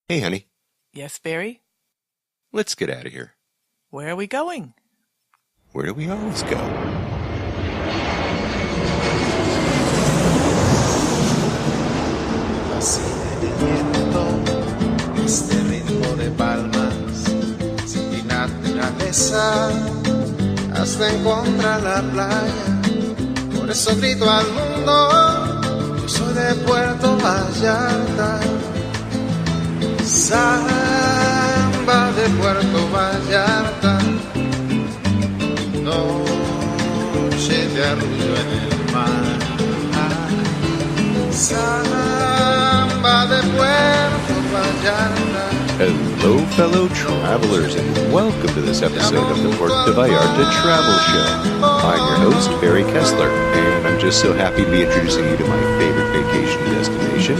Hey, honey, Yes, Barry? let's get out of here. Where are we going? Where do we always go? Fascina el viento, este ritmo de palmas, sin mi naturaleza, hasta encontrar la playa. Por eso grito al mundo, yo soy de Puerto Vallarta. Samba de Puerto Vallarta, noche de arrullo en el mar. Samba de Puerto Vallarta. Hello, fellow travelers, and welcome to this episode of the Puerto Vallarta Travel Show. I'm your host, Barry Kessler, and I'm just so happy to be introducing you to my favorite vacation destination.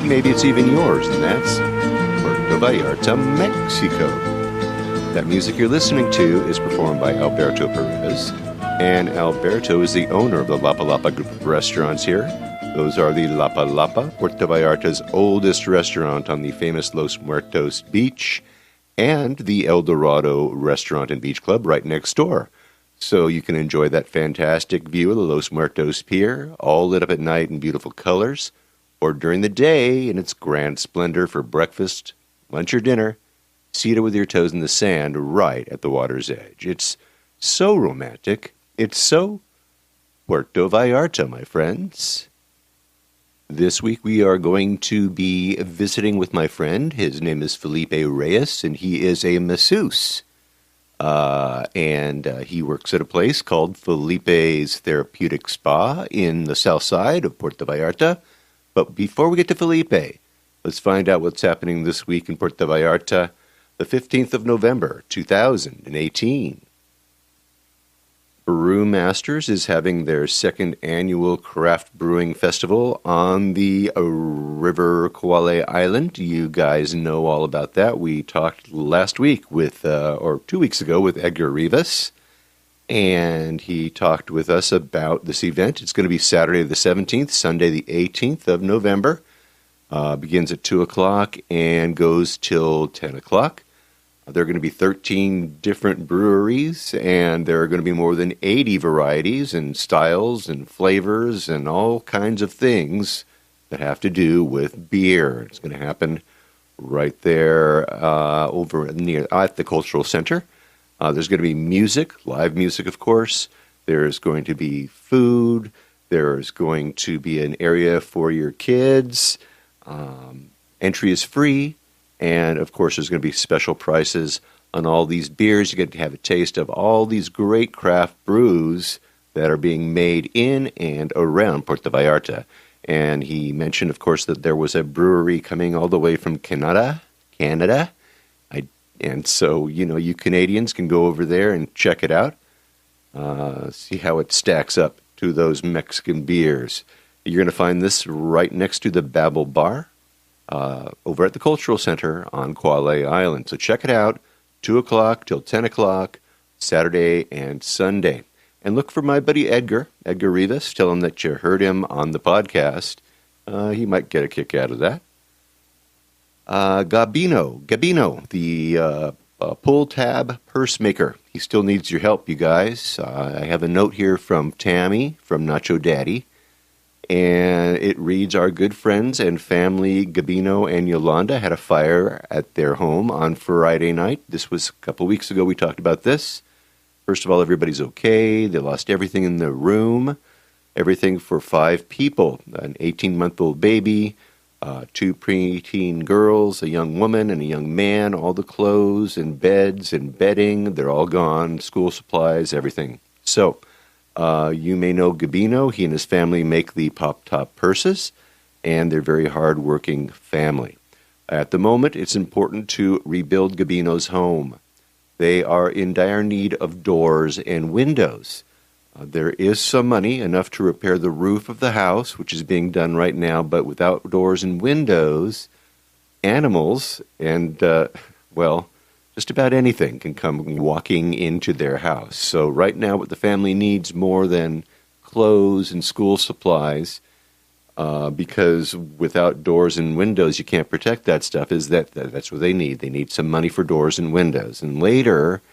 Maybe it's even yours, and that's Puerto Vallarta, Mexico. That music you're listening to is performed by Alberto Perez, and Alberto is the owner of the Lapa Lapa group of restaurants here. Those are the Lapa Lapa, Puerto Vallarta's oldest restaurant on the famous Los Muertos beach, and the El Dorado restaurant and beach club right next door. So you can enjoy that fantastic view of the Los Muertos pier, all lit up at night in beautiful colors, or during the day in its grand splendor for breakfast, lunch, or dinner, seated with your toes in the sand right at the water's edge. It's so romantic. It's so Puerto Vallarta, my friends. This week we are going to be visiting with my friend. His name is Felipe Reyes, and he is a masseuse. And he works at a place called Felipe's Therapeutic Spa in the south side of Puerto Vallarta. But before we get to Felipe, let's find out what's happening this week in Puerto Vallarta, the 15th of November, 2018. Brewmasters is having their second annual craft brewing festival on the River Kauai Island. You guys know all about that. We talked last week with, or 2 weeks ago, with Edgar Rivas, and he talked with us about this event. It's going to be Saturday the 17th, Sunday the 18th of November. Begins at 2 o'clock and goes till 10 o'clock. There are going to be 13 different breweries, and there are going to be more than 80 varieties and styles and flavors and all kinds of things that have to do with beer. It's going to happen right there over near at the Cultural Center. There's going to be music, live music, of course. There's going to be food. There's going to be an area for your kids. Entry is free. And, of course, there's going to be special prices on all these beers. You get to have a taste of all these great craft brews that are being made in and around Puerto Vallarta. And he mentioned, of course, that there was a brewery coming all the way from Canada. And so, you Canadians can go over there and check it out, see how it stacks up to those Mexican beers. You're going to find this right next to the Babel Bar. Over at the Cultural Center on Kauai Island. So check it out, 2 o'clock till 10 o'clock, Saturday and Sunday. And look for my buddy Edgar Rivas. Tell him that you heard him on the podcast. He might get a kick out of that. Gabino, the pull tab purse maker. He still needs your help, you guys. I have a note here from Tammy from Nacho Daddy. And it reads, our good friends and family Gabino and Yolanda had a fire at their home on Friday night. This was a couple weeks ago we talked about this. First of all, everybody's okay. They lost everything in the room. Everything for 5 people. An 18-month-old baby, 2 preteen girls, a young woman and a young man, all the clothes and beds and bedding. They're all gone. School supplies, everything. So you may know Gabino. He and his family make the pop-top purses, and they're a very hard-working family. At the moment, it's important to rebuild Gabino's home. They are in dire need of doors and windows. There is some money, enough to repair the roof of the house, which is being done right now, but without doors and windows, animals and, just about anything can come walking into their house. So right now what the family needs more than clothes and school supplies because without doors and windows, you can't protect that stuff. That's what they need. They need some money for doors and windows. And later,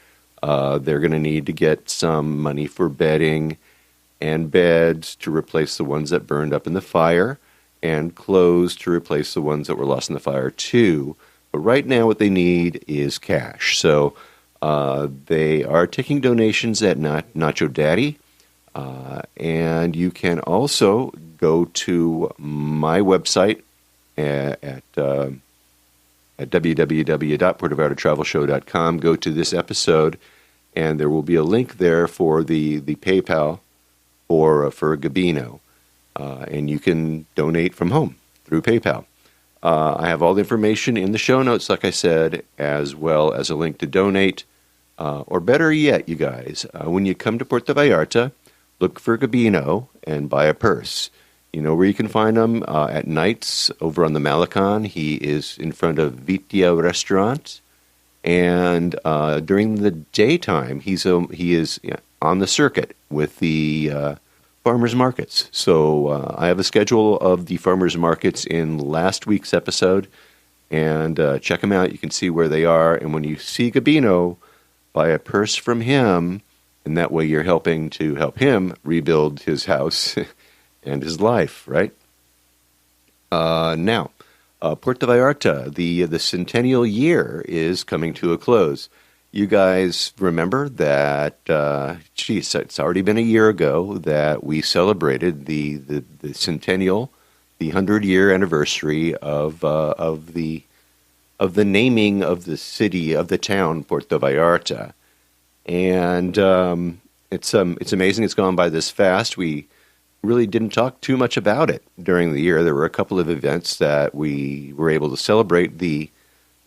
they're going to need to get some money for bedding and beds to replace the ones that burned up in the fire, and clothes to replace the ones that were lost in the fire too. But right now what they need is cash. So they are taking donations at Nacho Daddy. And you can also go to my website at www.puertovallartatravelshow.com. Go to this episode, and there will be a link there for the PayPal for Gabino. And you can donate from home through PayPal. I have all the information in the show notes, like I said, as well as a link to donate. Or better yet, you guys, when you come to Puerto Vallarta, look for Gabino and buy a purse. You know where you can find him at nights over on the Malecon. He is in front of Vitia Restaurant. And during the daytime, he is on the circuit with the farmers markets. So I have a schedule of the farmers markets in last week's episode, and check them out. You can see where they are. And when you see Gabino, buy a purse from him, and that way you're helping to help him rebuild his house and his life, right? Now, Puerto Vallarta, the centennial year is coming to a close. You guys remember that, it's already been a year ago that we celebrated the centennial, the 100-year anniversary of the naming of the city, of the town, Puerto Vallarta. And it's amazing it's gone by this fast. We really didn't talk too much about it during the year. There were a couple of events that we were able to celebrate the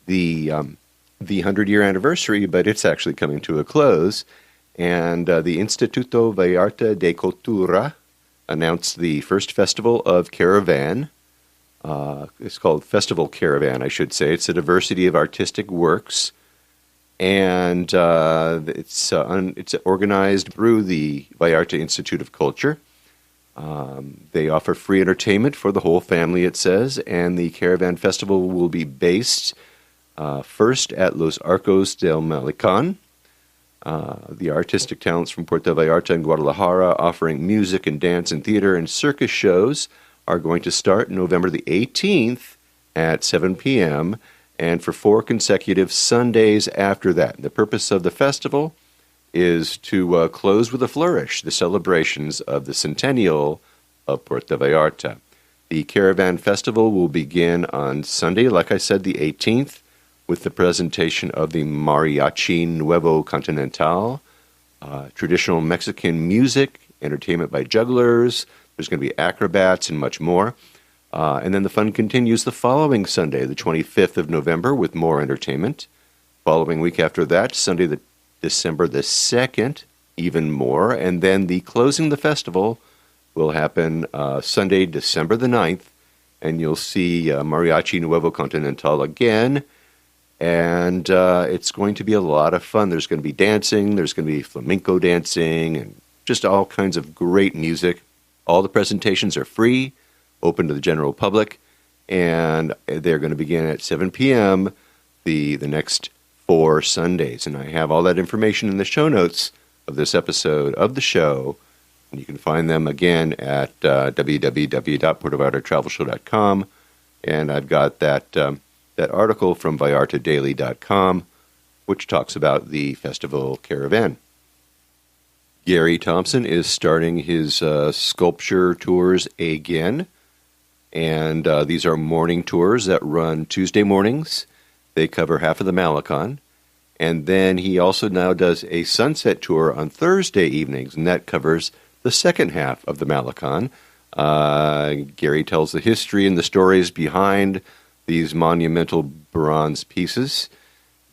100-year anniversary, but it's actually coming to a close. And the Instituto Vallarta de Cultura announced the first festival of Caravan. It's called Festival Caravan, I should say. It's a diversity of artistic works. And it's organized through the Vallarta Institute of Culture. They offer free entertainment for the whole family, it says, and the Caravan Festival will be based first at Los Arcos del Malecon. The artistic talents from Puerto Vallarta and Guadalajara, offering music and dance and theater and circus shows, are going to start November the 18th at 7 p.m., and for 4 consecutive Sundays after that. The purpose of the festival is to close with a flourish the celebrations of the centennial of Puerto Vallarta. The Caravan Festival will begin on Sunday, like I said, the 18th, with the presentation of the Mariachi Nuevo Continental, traditional Mexican music, entertainment by jugglers. There's going to be acrobats and much more. And then the fun continues the following Sunday, the 25th of November, with more entertainment. Following week after that, Sunday, December the 2nd, even more. And then the closing the festival will happen Sunday, December the 9th. And you'll see Mariachi Nuevo Continental again. And it's going to be a lot of fun. There's going to be dancing. There's going to be flamenco dancing and just all kinds of great music. All the presentations are free, open to the general public, and they're going to begin at 7 p.m. the next 4 Sundays. And I have all that information in the show notes of this episode of the show. And you can find them again at www.puertovallartatravelshow.com. And I've got that article from VallartaDaily.com, which talks about the festival caravan. Gary Thompson is starting his sculpture tours again. And these are morning tours that run Tuesday mornings. They cover half of the Malecon. And then he also now does a sunset tour on Thursday evenings, and that covers the second half of the Malecon. Gary tells the history and the stories behind these monumental bronze pieces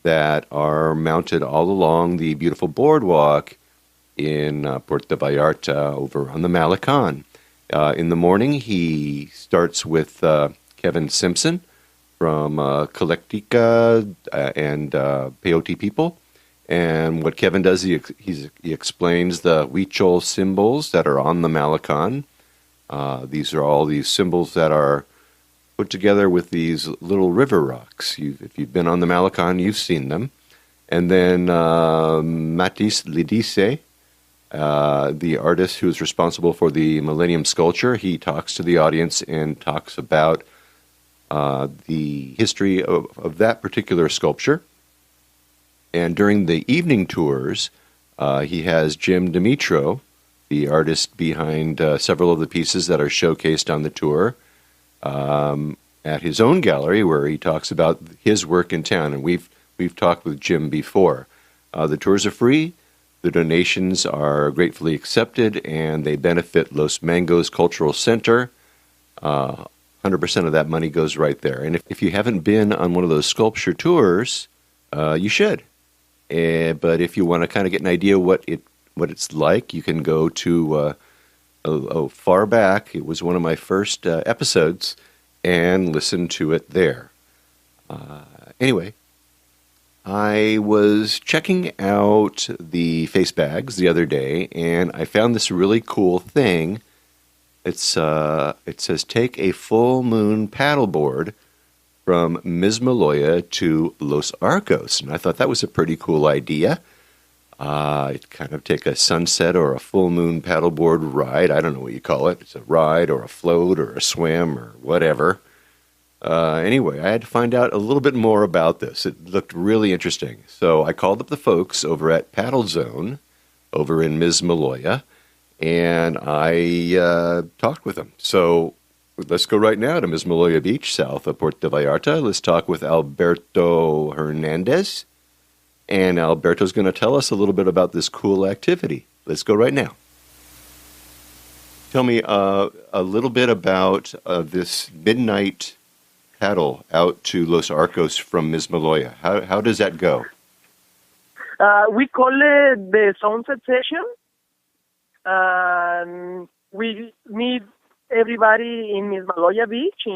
that are mounted all along the beautiful boardwalk in Puerto Vallarta over on the Malecon. In the morning, he starts with Kevin Simpson from Collectica and Peyote People. And what Kevin does, he explains the Huichol symbols that are on the Malecon. These are all these symbols that are put together with these little river rocks. If you've been on the Malecon, you've seen them. And then Matisse Lidice, the artist who is responsible for the Millennium Sculpture, he talks to the audience and talks about the history of that particular sculpture. And during the evening tours, he has Jim Dimitro, the artist behind several of the pieces that are showcased on the tour, at his own gallery, where he talks about his work in town. And we've talked with Jim before. The tours are free. The donations are gratefully accepted, and they benefit Los Mangos Cultural Center. 100% of that money goes right there. And if you haven't been on one of those sculpture tours, you should. But if you want to kind of get an idea what it's like, you can go to far back. It was one of my first episodes, and listen to it there. Anyway, I was checking out the face bags the other day, and I found this really cool thing. It says, take a full moon paddleboard from Mismaloya to Los Arcos. And I thought that was a pretty cool idea. It kind of take a sunset or a full moon paddleboard ride. I don't know what you call it. It's a ride or a float or a swim or whatever. Anyway, I had to find out a little bit more about this. It looked really interesting. So I called up the folks over at Paddle Zone over in Mismaloya, and I talked with them. So let's go right now to Mismaloya Beach, south of Puerto Vallarta. Let's talk with Alberto Hernandez. And Alberto's going to tell us a little bit about this cool activity. Let's go right now. Tell me a little bit about this midnight paddle out to Los Arcos from Mismaloya. How does that go? We call it the sunset session. We meet everybody in Mismaloya Beach,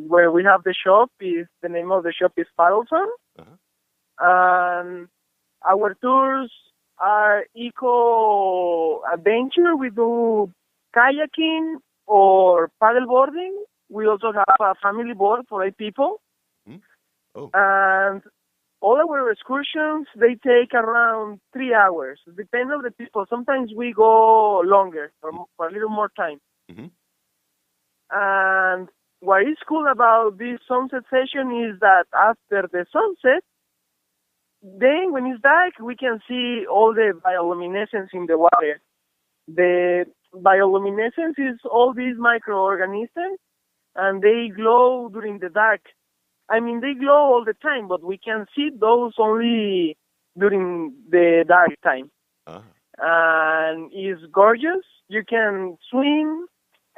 where we have the shop. The name of the shop is Paddle Zone. Uh-huh. Our tours are eco-adventure. We do kayaking or paddleboarding. We also have a family board for 8 people. Mm-hmm. Oh. And all our excursions, they take around 3 hours. Depending on the people. Sometimes we go longer for a little more time. Mm-hmm. And what is cool about this sunset session is that after the sunset, then when it's dark, we can see all the bioluminescence in the water. The bioluminescence is all these microorganisms, and they glow during the dark. I mean, they glow all the time, but we can see those only during the dark time. Uh-huh. And it's gorgeous. You can swim,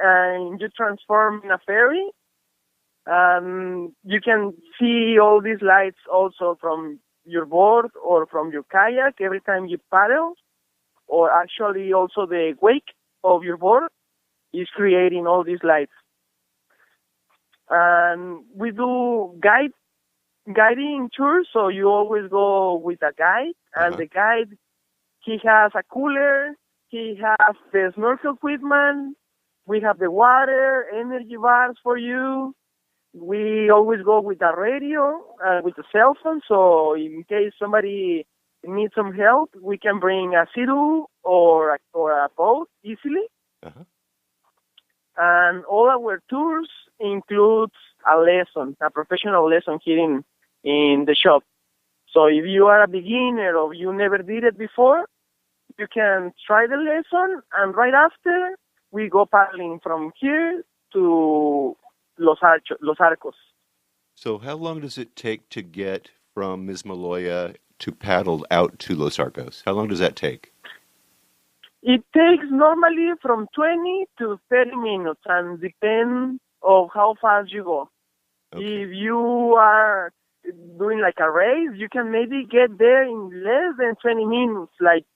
and you transform in a ferry. You can see all these lights also from your board or from your kayak every time you paddle, or actually also the wake of your board is creating all these lights. And we do guiding tours, so you always go with a guide, and the guide, he has a cooler, he has the snorkel equipment, we have the water, energy bars for you. We always go with a radio, with a cell phone, so in case somebody needs some help, we can bring a Ciru or a boat easily. Uh-huh. And all our tours includes a lesson, a professional lesson here in the shop. So if you are a beginner or you never did it before, you can try the lesson, and right after, we go paddling from here to Los Arcos. So how long does it take to get from Mismaloya to paddle out to Los Arcos? How long does that take? It takes normally from 20 to 30 minutes, and depends on how fast you go. Okay. If you are doing like a race, you can maybe get there in less than 20 minutes, like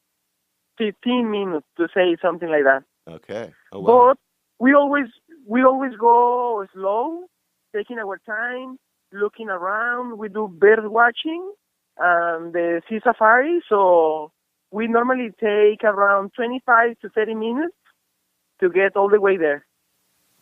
15 minutes to say something like that. Okay. Oh, wow. But we always go slow, taking our time, looking around. We do bird watching and the sea safari, so we normally take around 25 to 30 minutes to get all the way there.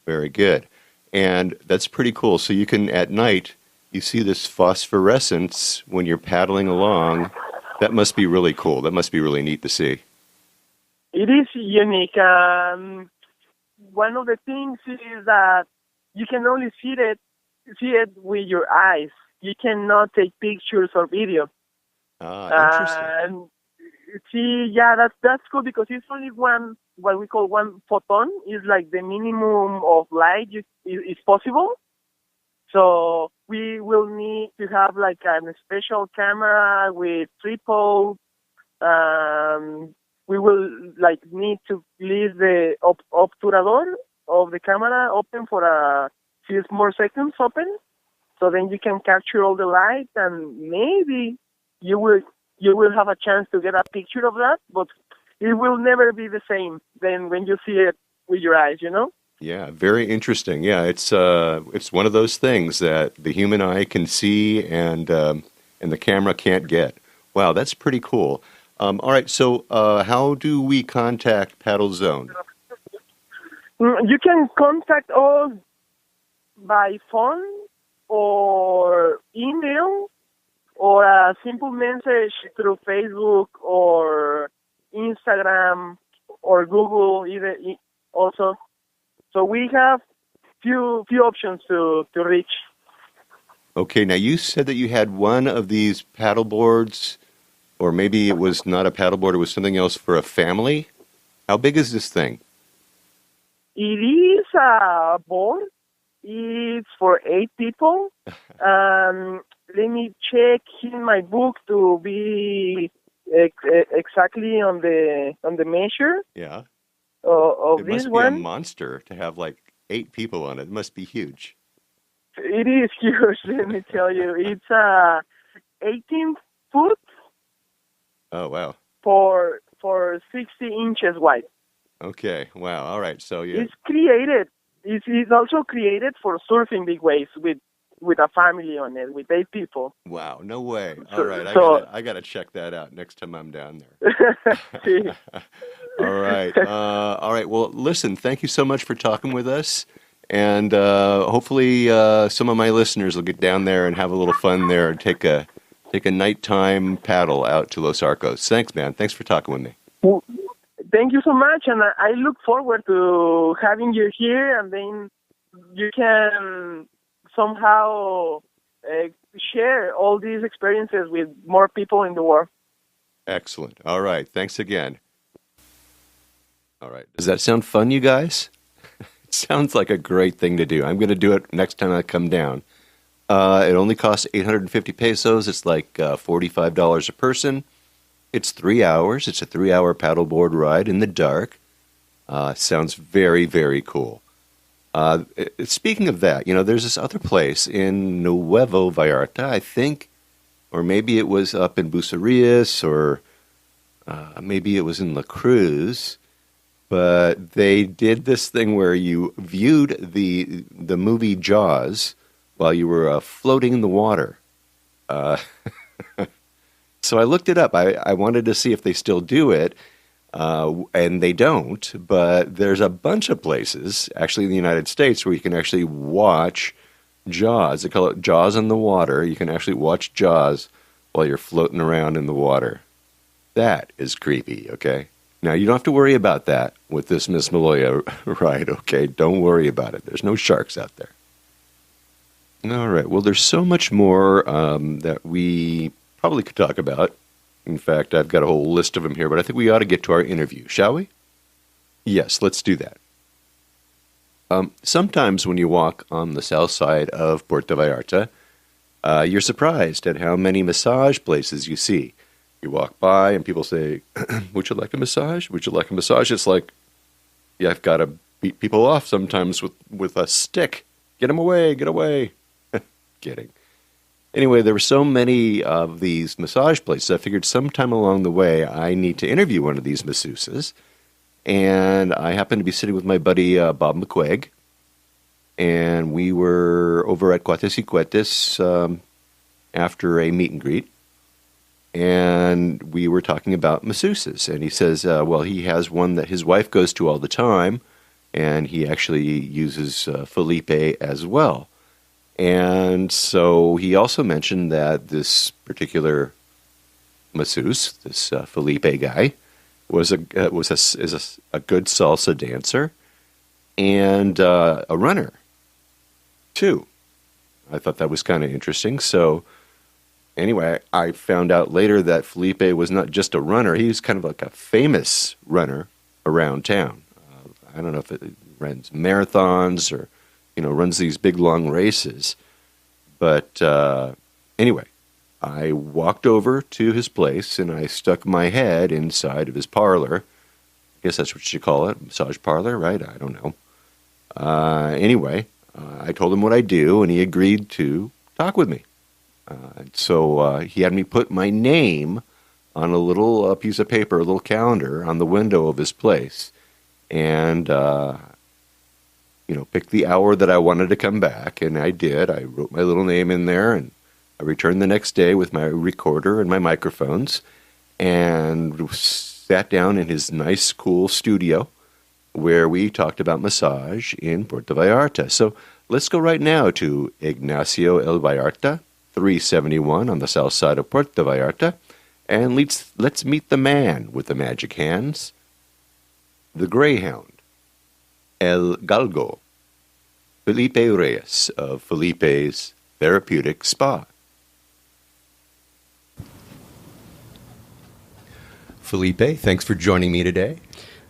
Very good. And that's pretty cool. So you can, at night, you see this phosphorescence when you're paddling along. That must be really cool. That must be really neat to see. It is unique. One of the things is that you can only see it with your eyes. You cannot take pictures or video. Interesting. See, yeah, that's cool because it's only one, what we call one photon, is like the minimum of light is possible. So we will need to have like a special camera with tripod. We will like need to leave the obturador of the camera open for a few more seconds open. So then you can capture all the light, and maybe you will have a chance to get a picture of that, but it will never be the same than when you see it with your eyes, you know? Yeah, very interesting. Yeah, it's one of those things that the human eye can see and the camera can't get. Wow, that's pretty cool. All right, so how do we contact Paddle Zone? You can contact us by phone or email, or a simple message through Facebook or Instagram or Google also. So we have few options to reach. Okay, now you said that you had one of these paddle boards, or maybe it was not a paddle board, it was something else for a family. How big is this thing? It is a board. It's for 8 people. Let me check in my book to be exactly on the measure. Yeah. Of it this must one. be a monster to have like 8 people on it. It must be huge. It is huge. Let me tell you, it's 18 foot. Oh wow. For 60 inches wide. Okay. Wow. All right. So yeah. It's created. It's also created for surfing big waves with a family on it, with 8 people. Wow, no way. So, all right, I gotta check that out next time I'm down there. All right. Well, listen, thank you so much for talking with us. And hopefully some of my listeners will get down there and have a little fun there and take a nighttime paddle out to Los Arcos. Thanks, man. Thanks for talking with me. Well, thank you so much, and I look forward to having you here, and then you can somehow share all these experiences with more people in the world. Excellent. All right. Thanks again. All right. Does that sound fun, you guys? It sounds like a great thing to do. I'm going to do it next time I come down. It only costs 850 pesos. It's like $45 a person. It's 3 hours. It's a 3-hour paddleboard ride in the dark. Sounds very, very cool. Speaking of that, there's this other place in Nuevo Vallarta, I think, or maybe it was up in Bucerias, or maybe it was in La Cruz, but they did this thing where you viewed the movie Jaws while you were floating in the water. So I looked it up. I wanted to see if they still do it. And they don't, but there's a bunch of places, actually in the United States, where you can actually watch Jaws. They call it Jaws in the Water. You can actually watch Jaws while you're floating around in the water. That is creepy, okay? Now, you don't have to worry about that with this Mismaloya ride, okay? Don't worry about it. There's no sharks out there. All right, well, there's so much more that we probably could talk about. In fact, I've got a whole list of them here, but I think we ought to get to our interview, shall we? Yes, let's do that. Sometimes when you walk on the south side of Puerto Vallarta, you're surprised at how many massage places you see. You walk by and people say, would you like a massage? Would you like a massage? It's like, yeah, I've got to beat people off sometimes with a stick. Get them away, get away. Kidding. Anyway, there were so many of these massage places, I figured sometime along the way I need to interview one of these masseuses. And I happened to be sitting with my buddy Bob McCuaig, and we were over at Cuates y Cuetes after a meet and greet, and we were talking about masseuses. And he says, well, he has one that his wife goes to all the time, and he actually uses Felipe as well. And so he also mentioned that this particular masseuse, this Felipe guy, is a good salsa dancer and a runner too. I thought that was kind of interesting. So anyway, I found out later that Felipe was not just a runner; he was kind of like a famous runner around town. I don't know if it runs marathons or runs these big long races, but anyway. I walked over to his place and I stuck my head inside of his parlor. I guess that's what you call it, massage parlor, right? I don't know. Anyway, I told him what I do and he agreed to talk with me. So he had me put my name on a little piece of paper, a little calendar on the window of his place. And, picked the hour that I wanted to come back. And I did. I wrote my little name in there and I returned the next day with my recorder and my microphones and sat down in his nice, cool studio where we talked about massage in Puerto Vallarta. So let's go right now to Ignacio L. Vallarta, 371 on the south side of Puerto Vallarta, and let's meet the man with the magic hands, the Greyhound, El Galgo, Felipe Reyes of Felipe's Therapeutic Spa. Felipe, thanks for joining me today.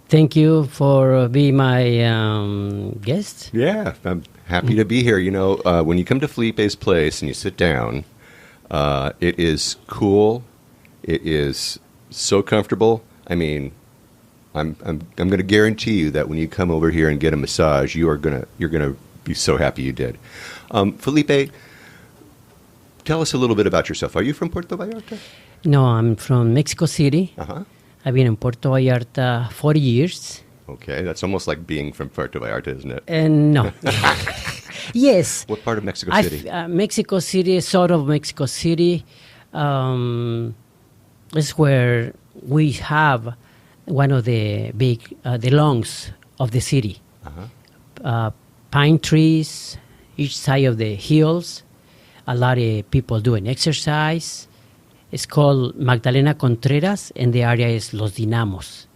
Thank you for being my guest. Yeah, I'm happy to be here. When you come to Felipe's place and you sit down, it is cool. It is so comfortable. I mean, I'm going to guarantee you that when you come over here and get a massage, you're gonna be so happy you did. Felipe, tell us a little bit about yourself. Are you from Puerto Vallarta? No, I'm from Mexico City. Uh-huh. I've been in Puerto Vallarta 40 years. Okay, that's almost like being from Puerto Vallarta, isn't it? No. Yes. What part of Mexico City? Mexico City, sort of Mexico City, is where we have one of the big, the lungs of the city. Uh-huh. Pine trees, each side of the hills, a lot of people doing exercise. It's called Magdalena Contreras, and the area is Los Dinamos,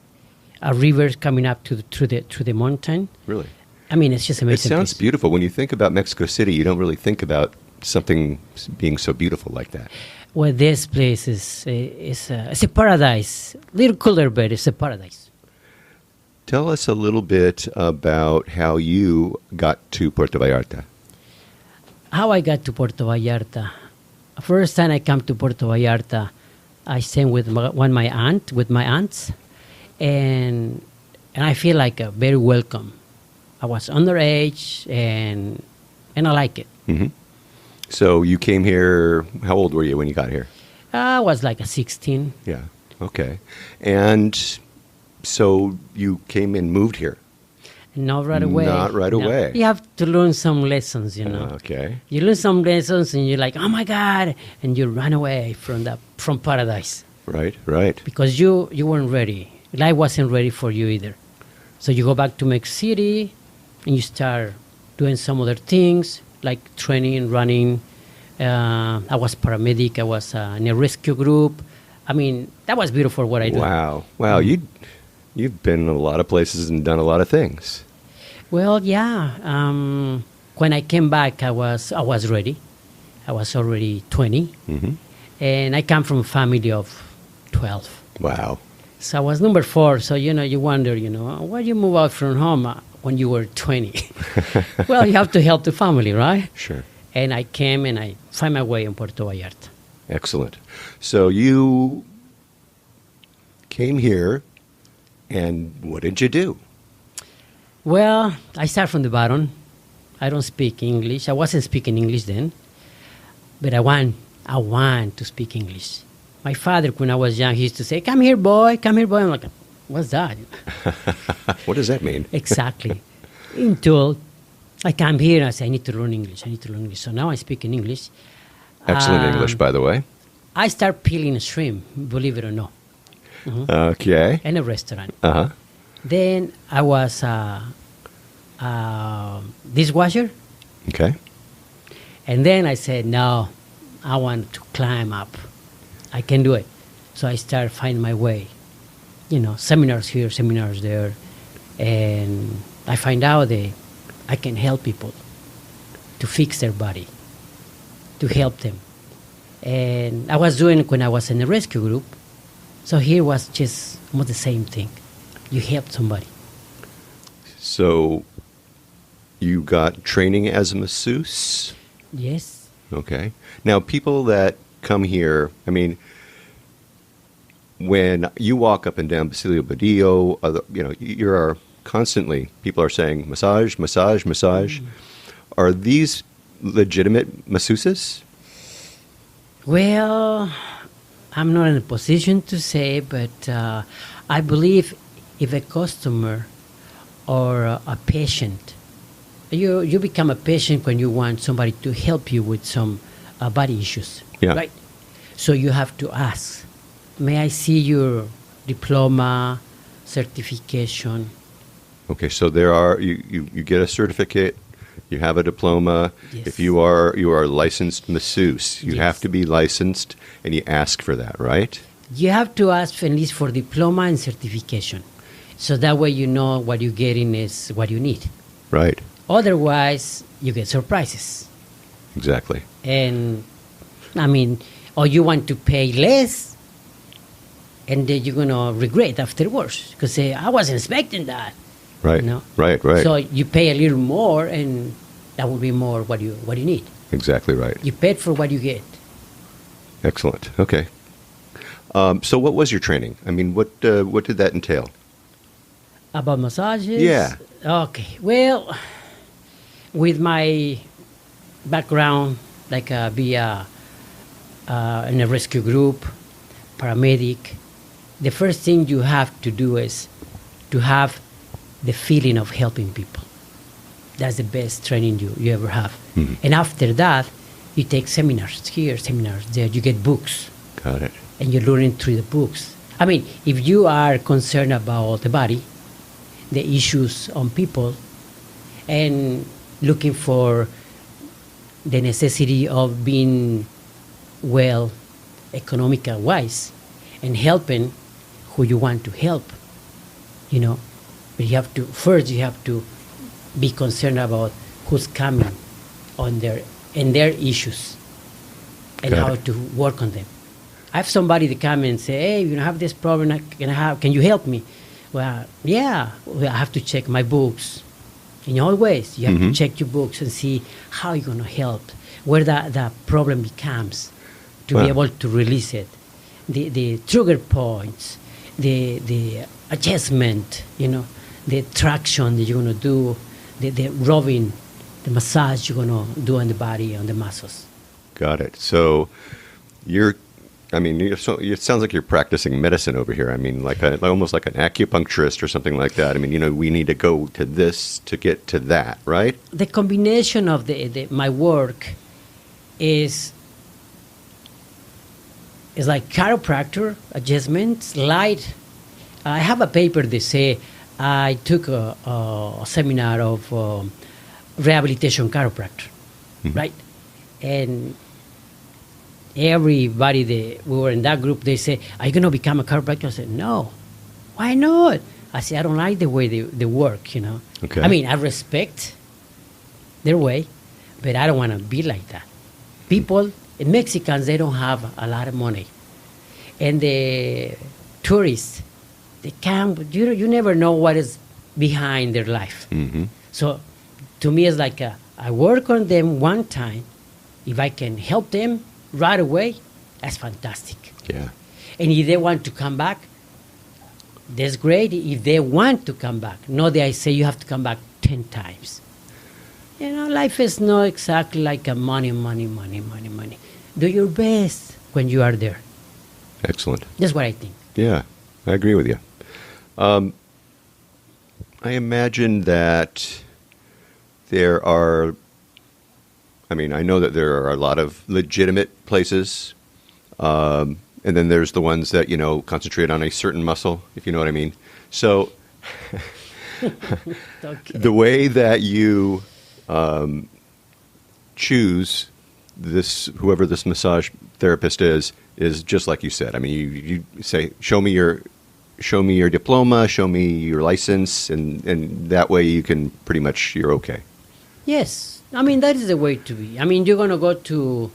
a river coming up through the mountain. Really? I mean, it's just amazing. It sounds beautiful. When you think about Mexico City, you don't really think about something being so beautiful like that. Well, this place is it's a paradise. A little cooler, but it's a paradise. Tell us a little bit about how you got to Puerto Vallarta. How I got to Puerto Vallarta. First time I come to Puerto Vallarta, I stayed with my aunts, and I feel like very welcome. I was underage, and I like it. Mm-hmm. So you came here, how old were you when you got here? I was like 16. Yeah, okay. And so you came and moved here? Not right away. Not right away. You have to learn some lessons, Okay. You learn some lessons and you're like, oh my God, and you run away from paradise. Right. Because you weren't ready. Life wasn't ready for you either. So you go back to Mexico City and you start doing some other things like training, running. I was paramedic. I was in a rescue group. I mean, that was beautiful what I did. Wow. You've been in a lot of places and done a lot of things. Well, yeah. When I came back, I was ready. I was already 20. Mm-hmm. And I come from a family of 12. Wow. So I was number 4. So, you wonder, why you move out from home when you were 20? Well, you have to help the family, right? Sure. And I came and I found my way in Puerto Vallarta. Excellent. So you came here, and what did you do? Well, I start from the bottom. I don't speak English. I wasn't speaking English then, but I want to speak English. My father, when I was young, he used to say, come here, boy. I'm like, what's that? What does that mean? Exactly. Until I come here and I say, I need to learn English. So now I speak in English. Excellent English, by the way. I start peeling shrimp, believe it or not. Mm-hmm. Okay. In a restaurant. Uh-huh. Then I was dishwasher. Okay. And then I said, no, I want to climb up. I can do it. So I started finding my way. Seminars here, seminars there. And I find out that I can help people to fix their body, to help them. And I was doing it when I was in the rescue group. So here was just almost the same thing. You help somebody. So you got training as a masseuse? Yes. Okay. Now, people that come here, I mean, when you walk up and down Basilio Badillo, you are constantly, people are saying massage, massage, massage. Are these legitimate masseuses? Well, I'm not in a position to say, but I believe if a customer or a patient, you become a patient when you want somebody to help you with some body issues, right? So you have to ask, may I see your diploma, certification? Okay, so there are, you get a certificate, you have a diploma. Yes. If you are a licensed masseuse, you Yes. have to be licensed, and you ask for that, right? You have to ask at least for diploma and certification. So that way you know what you're getting is what you need. Right. Otherwise, you get surprises. Exactly. And, I mean, or you want to pay less, and then you're going to regret afterwards. Because say, I wasn't expecting that. Right. Right. So you pay a little more, and that will be more what you need. Exactly right. You paid for what you get. Excellent. Okay. So what was your training? I mean, what did that entail? About massages? Yeah. Okay. Well, with my background, like be in a rescue group, paramedic, the first thing you have to do is to have the feeling of helping people. That's the best training you ever have. Mm-hmm. And after that, you take seminars here, seminars there. You get books. Got it. And you're learning through the books. I mean, if you are concerned about the body, the issues on people, and looking for the necessity of being well, economical wise, and helping who you want to help, But you have to be concerned about who's coming on their issues and Got how it. to work on them. I have somebody that come and say, hey, I have this problem, can you help me? Well, yeah, I have to check my books. In all ways, you have to check your books and see how you're going to help, where the problem becomes, to Wow. be able to release it. The trigger points, the adjustment, the traction that you're going to do, the rubbing, the massage you're going to do on the body, on the muscles. Got it. So it sounds like you're practicing medicine over here. I mean, almost like an acupuncturist or something like that. I mean, we need to go to this to get to that, right? The combination of my work is like chiropractor adjustments, light. I have a paper that say I took a seminar of rehabilitation chiropractor, right? And everybody that we were in that group, they say, are you going to become a chiropractor? I said, no. Why not? I said, I don't like the way they work, Okay. I mean, I respect their way, but I don't want to be like that. People, Mexicans, they don't have a lot of money. And the tourists, they come, you never know what is behind their life. Mm-hmm. So to me, it's like I work on them one time. If I can help them right away, that's fantastic. Yeah. And if they want to come back, that's great. If they want to come back, not that I say you have to come back 10 times. Life is not exactly like a money. Do your best when you are there. Excellent. That's what I think. Yeah, I agree with you. I imagine that there are, I know that there are a lot of legitimate places, and then there's the ones that, concentrate on a certain muscle, if you know what I mean. So Okay. The way that you choose whoever this massage therapist is just like you said. I mean, you say, show me your diploma, show me your license, and that way you can pretty much, you're okay. Yes. I mean, that is the way to be. I mean, you're going to go to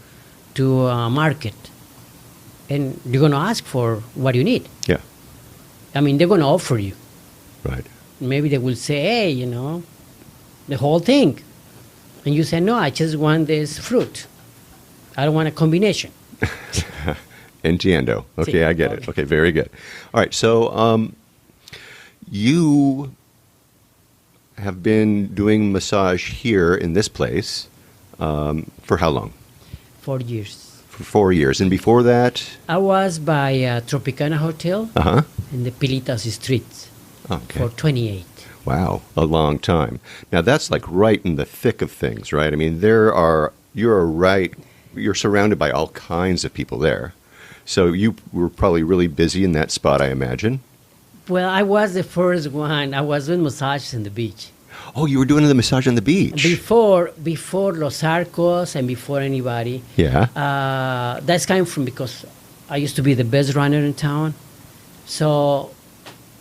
a market, and you're going to ask for what you need. Yeah. I mean, they're going to offer you. Right. Maybe they will say, hey, the whole thing. And you say, no, I just want this fruit. I don't want a combination. Entiendo. Okay, Sí. I get it. Okay, very good. All right, so you have been doing massage here in this place for how long? 4 years. For 4 years. And before that? I was by Tropicana Hotel in the Pilitas Street for 28. Wow, a long time. Now that's like right in the thick of things, right? I mean, you're surrounded by all kinds of people there. So you were probably really busy in that spot, I imagine. Well, I was the first one. I was doing massages on the beach. Oh, you were doing the massage on the beach. Before Los Arcos and before anybody. Yeah. That's coming from because I used to be the best runner in town. So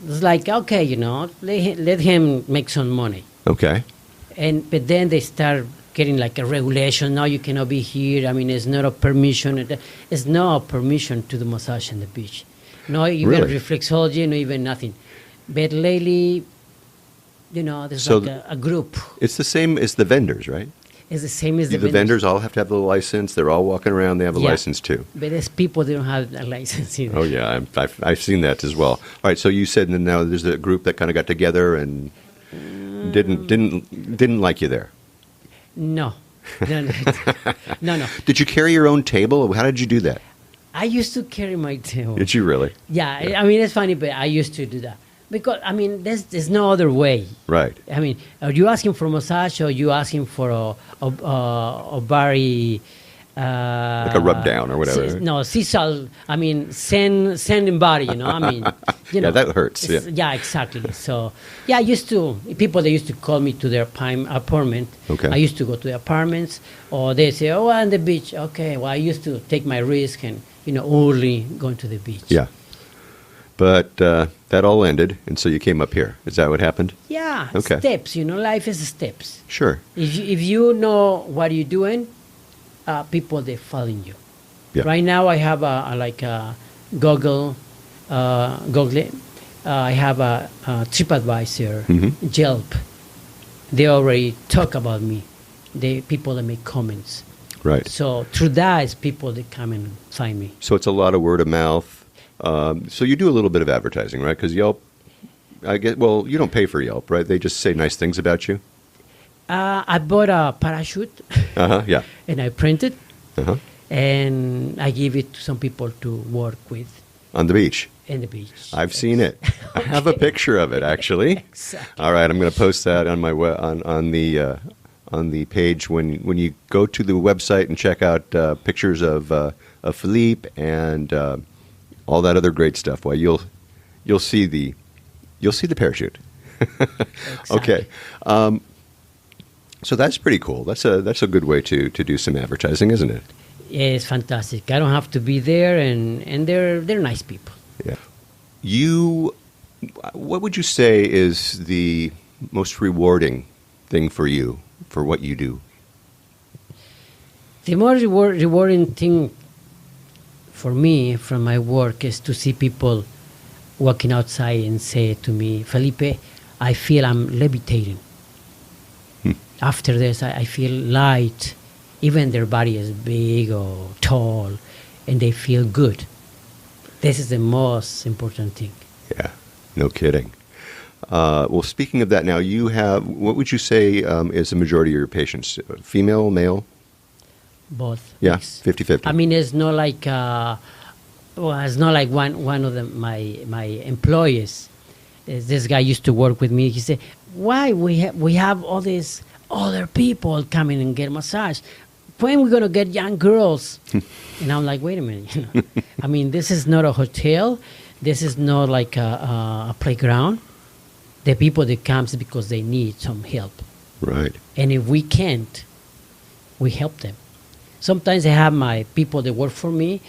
it's like, okay, let him make some money. Okay. But then they start getting like a regulation. Now you cannot be here. I mean, it's not a permission. It's not a permission to do massage on the beach. No even reflexology, no even nothing. But lately, there's like a group. It's the same as the vendors, right? It's the same as the vendors. The vendors all have to have the license. They're all walking around. They have a license too. But there's people that don't have a license either. Oh yeah, I've seen that as well. All right, so you said now there's a group that kind of got together and didn't like you there. No. No. Did you carry your own table? How did you do that? I used to carry my table. Did you really? Yeah. I mean, it's funny, but I used to do that. Because, I mean, there's no other way. Right. I mean, are you asking for massage or are you asking for a very... like a rub down or whatever. sisal. I mean, sending body, I mean... yeah, that hurts. Yeah. Yeah, exactly. So, yeah, people, they used to call me to their apartment. Okay. I used to go to the apartments, or they say, oh, on the beach. Okay, well, I used to take my risk and, early going to the beach. Yeah. But that all ended, and so you came up here. Is that what happened? Yeah, okay. Steps, life is steps. Sure. If you know what you're doing, people, they follow you. Yeah. Right now, I have a Google. I have a TripAdvisor, Yelp. They already talk about me. People that make comments. Right. So through that, is people that come and find me. So it's a lot of word of mouth. So you do a little bit of advertising, right? Because Yelp, you don't pay for Yelp, right? They just say nice things about you. I bought a parachute. Yeah. And I print it. And I give it to some people to work with. On the beach. In the beach. I've seen it. I have a picture of it, actually. Exactly. All right, I'm going to post that on my on the page when you go to the website and check out pictures of Felipe and all that other great stuff. Well, you'll see the parachute. Exactly. Okay. So that's pretty cool. That's a good way to do some advertising, isn't it? Yeah, it's fantastic. I don't have to be there, and they're nice people. Yeah. What would you say is the most rewarding thing for you for what you do? The most rewarding thing for me from my work is to see people walking outside and say to me, Felipe, I feel I'm levitating. After this, I feel light. Even their body is big or tall, and they feel good. This is the most important thing. Yeah, no kidding. Well, speaking of that now, you have, what would you say is the majority of your patients? Female, male? Both. Yeah, 50-50. I mean, it's not like it's not like one of my employees. This guy used to work with me. He said, "Why we have all these other people coming and get massage? When are we gonna get young girls?" And I'm like, "Wait a minute. I mean, this is not a hotel. This is not like a playground. the people that comes because they need some help. Right. And if we can't, we help them. Sometimes I have my people that work for me,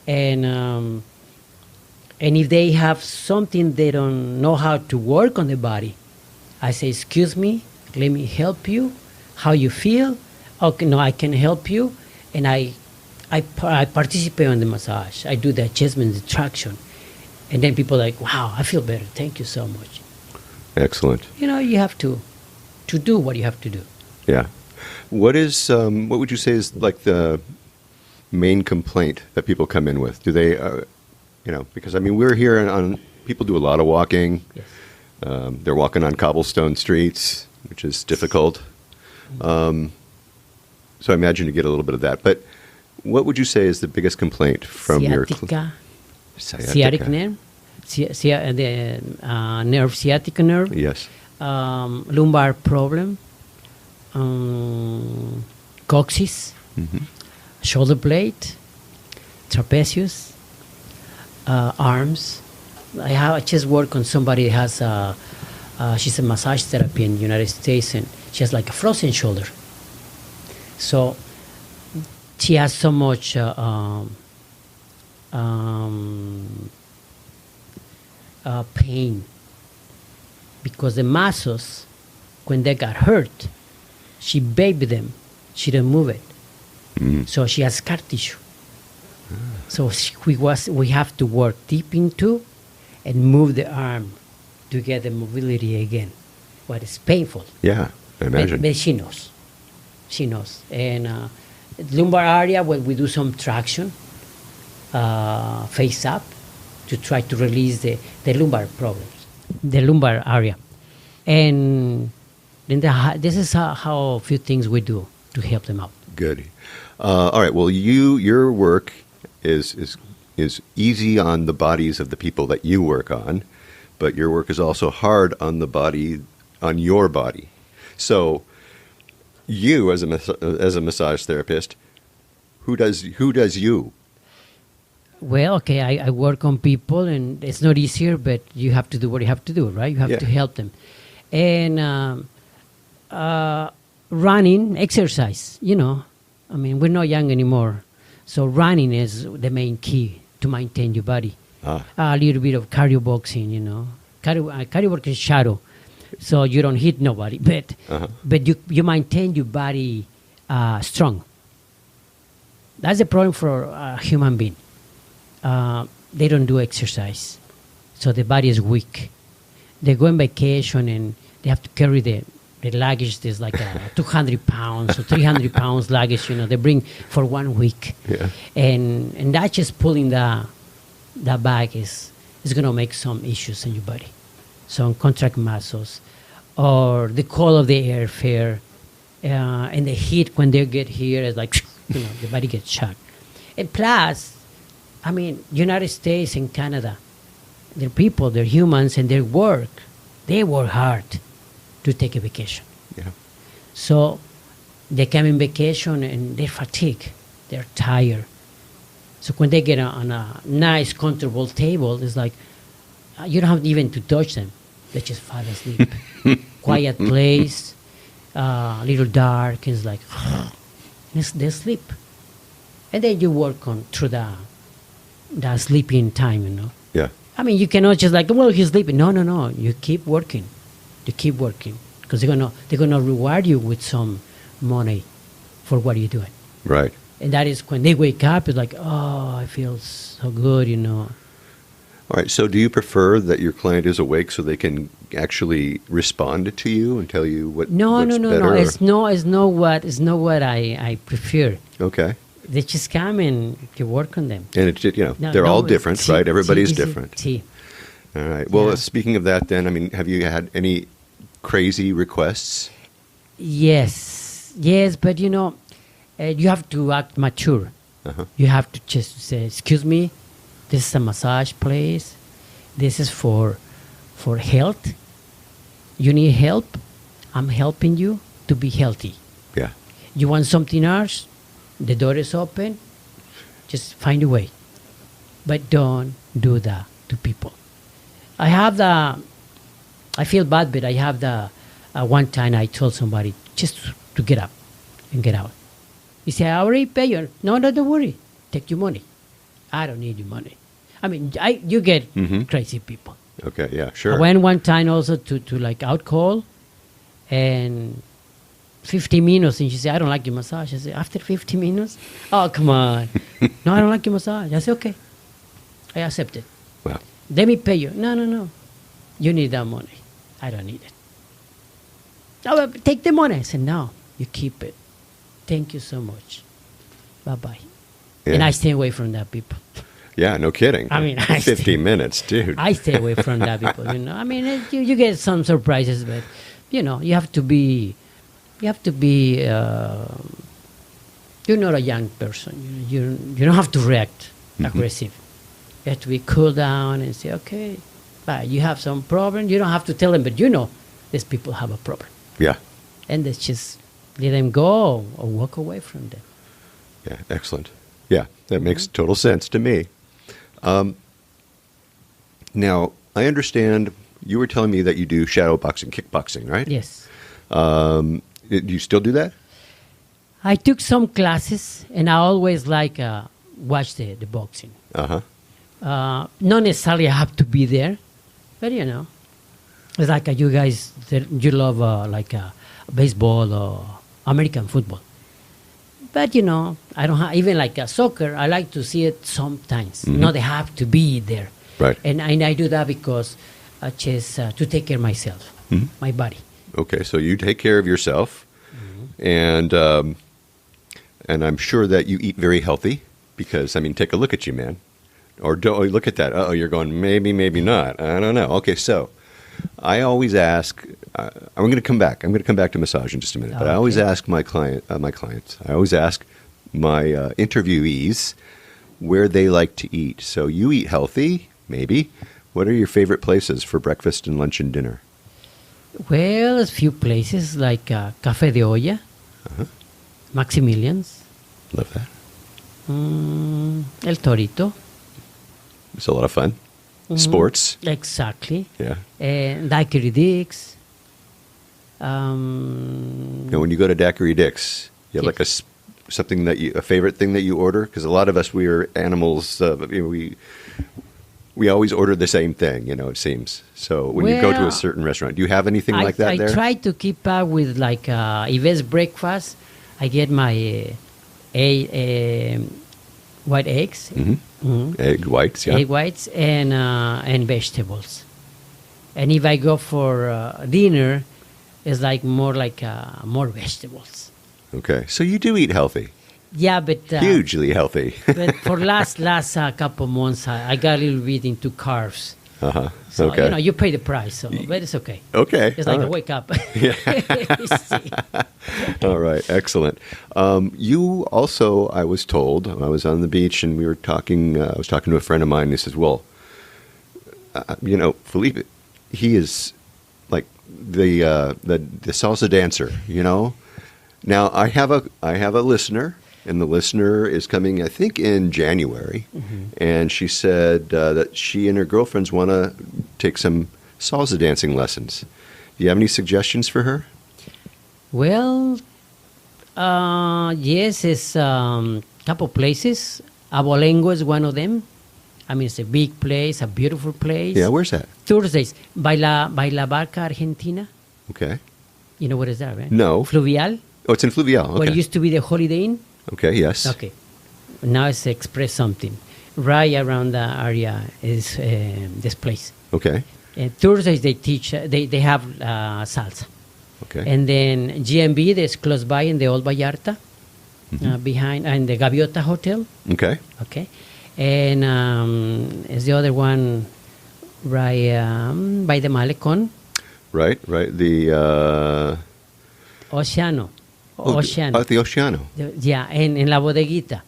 and if they have something they don't know how to work on the body, I say, excuse me, let me help you. How you feel? Okay, no, I can help you. And I participate on the massage. I do the adjustment, the traction. And then people are like, wow, I feel better. Thank you so much. Excellent. You know, you have to do what you have to do. Yeah. What would you say is like the main complaint that people come in with? Do they, because I mean, we're here on, people do a lot of walking. Yes. They're walking on cobblestone streets, which is difficult. So I imagine you get a little bit of that. But what would you say is the biggest complaint from Sciatica. Sciatic nerve. The nerve, sciatic nerve. Yes. Lumbar problem. Coccyx. Shoulder blade. Trapezius. Arms. I just work on somebody that has she's a massage therapy in the United States, and she has like a frozen shoulder. So she has so much pain because the masseuses, when they got hurt, she babied them. She didn't move it. So she has scar tissue. So we have to work deep into and move the arm to get the mobility again. But it's painful. Yeah, I imagine. But she knows. She knows. And lumbar area, where we do some traction, face up, to try to release the lumbar problems, the lumbar area. And then this is how a few things we do to help them out. Good. All right. Well, your work is easy on the bodies of the people that you work on, but your work is also hard on your body. So, you as a massage therapist, who does you? Well, okay, I work on people, and it's not easier, but you have to do what you have to do, right? You have to help them. And running, exercise, I mean, we're not young anymore. So running is the main key to maintain your body. A little bit of cardio boxing, Cardio work is shadow, so you don't hit nobody, but you maintain your body strong. That's the problem for a human being. They don't do exercise, so the body is weak. They go on vacation and they have to carry the luggage. There's like 200 pounds or 300 pounds luggage, they bring for 1 week. Yeah. And that just pulling the bag is going to make some issues in your body. Some contract muscles, or the cold of the airfare, and the heat when they get here is like, the body gets shocked. And plus, I mean, United States and Canada, they're people, they're humans, and they work hard to take a vacation. Yeah. So they come in vacation and they're fatigued, they're tired. So when they get on a nice, comfortable table, it's like you don't have even to touch them; they just fall asleep. Quiet place, a little dark, and it's like they sleep, and then you work on through the sleeping time, Yeah. I mean, you cannot just like, well, he's sleeping. No. You keep working. Because they're gonna reward you with some money for what you're doing. Right. And that is when they wake up, it's like, oh, I feel so good, All right. So do you prefer that your client is awake so they can actually respond to you and tell you what's No. better? It's not what I prefer. Okay. They just come and you work on them. And it's they're all different, right? Everybody's different. All right. Well, speaking of that, then, I mean, have you had any crazy requests? Yes, but you have to act mature. You have to just say, excuse me, this is a massage place. This is for health. You need help. I'm helping you to be healthy. Yeah. You want something else? The door is open. Just find a way. But don't do that to people. I have I feel bad, but I have the one time I told somebody just to get up and get out. He said, I already pay you. No, don't worry. Take your money. I don't need your money. I mean, you get crazy people. Okay, yeah, sure. I went one time also to like out call, and 50 minutes, and she said, I don't like your massage. I said, after 50 minutes? Oh, come on. No, I don't like your massage. I said, okay. I accept it. Wow. Let me pay you. No. You need that money. I don't need it. Oh, take the money. I said, no, you keep it. Thank you so much. Bye-bye. Yeah. And I stay away from that people. Yeah, no kidding. I mean, 50 minutes, dude. I stay away from that people, I mean, you get some surprises, but, you have to be, you're not a young person. You don't have to react aggressive. You have to be cool down and say, okay, bye. You have some problem. You don't have to tell them, but these people have a problem. Yeah. And let's just let them go or walk away from them. Yeah, excellent. Yeah, that makes total sense to me. Now, I understand you were telling me that you do shadow boxing, kickboxing, right? Yes. Do you still do that? I took some classes, and I always watch the boxing. Uh-huh. Not necessarily I have to be there, but it's like you guys, you love baseball or American football. But I don't have, even soccer, I like to see it sometimes. Not they have to be there. Right. And I do that because just to take care of myself, my body. Okay, so you take care of yourself, and I'm sure that you eat very healthy because, I mean, take a look at you, man. Or don't look at that. Oh, you're going, maybe not. I don't know. Okay, so I always ask, I'm going to come back. I'm going to come back to massage in just a minute. But I always ask my clients, I always ask my interviewees where they like to eat. So you eat healthy, maybe. What are your favorite places for breakfast and lunch and dinner? Well, a few places like Café de Olla, Maximilian's. Love that. El Torito. It's a lot of fun. Sports. Exactly. Yeah. Daiquiri Dicks. Now, when you go to Daiquiri Dick's, you have something a favorite thing that you order? Because a lot of us, we are animals. We always order the same thing, it seems. So when you go to a certain restaurant, do you have anything like that there? I try to keep up with Yvette's breakfast. I get my white eggs. Egg whites, yeah. Egg whites and vegetables. And if I go for dinner, it's more vegetables. Okay, so you do eat healthy. Yeah, but hugely healthy. But for last couple months, I got a little bit into carbs. So okay. You pay the price, but it's okay. Okay, it's like a wake up. Yeah. All right, excellent. You also, I was told, I was on the beach and we were talking. I was talking to a friend of mine. And he says, "Well, Felipe, he is like the salsa dancer. Now I have a listener." And the listener is coming, I think, in January. And she said that she and her girlfriends want to take some salsa dancing lessons. Do you have any suggestions for her? Well, yes, it's a couple places. Abolengo is one of them. I mean, it's a big place, a beautiful place. Yeah, where's that? Thursdays. By la Barca, Argentina. Okay. You know what is that, right? No. Fluvial. Oh, it's in Fluvial. Okay. Where it used to be the Holiday Inn. Okay, yes. Okay. Now it's Express something. Right around the area is this place. Okay. Thursdays they teach, they have salsa. Okay. And then GMB that's close by in the Old Vallarta, behind, in the Gaviota Hotel. Okay. Okay. And is the other one right by the Malecon. Right. The... Oceano. Oceano. The Oceano. Yeah, and in La Bodeguita.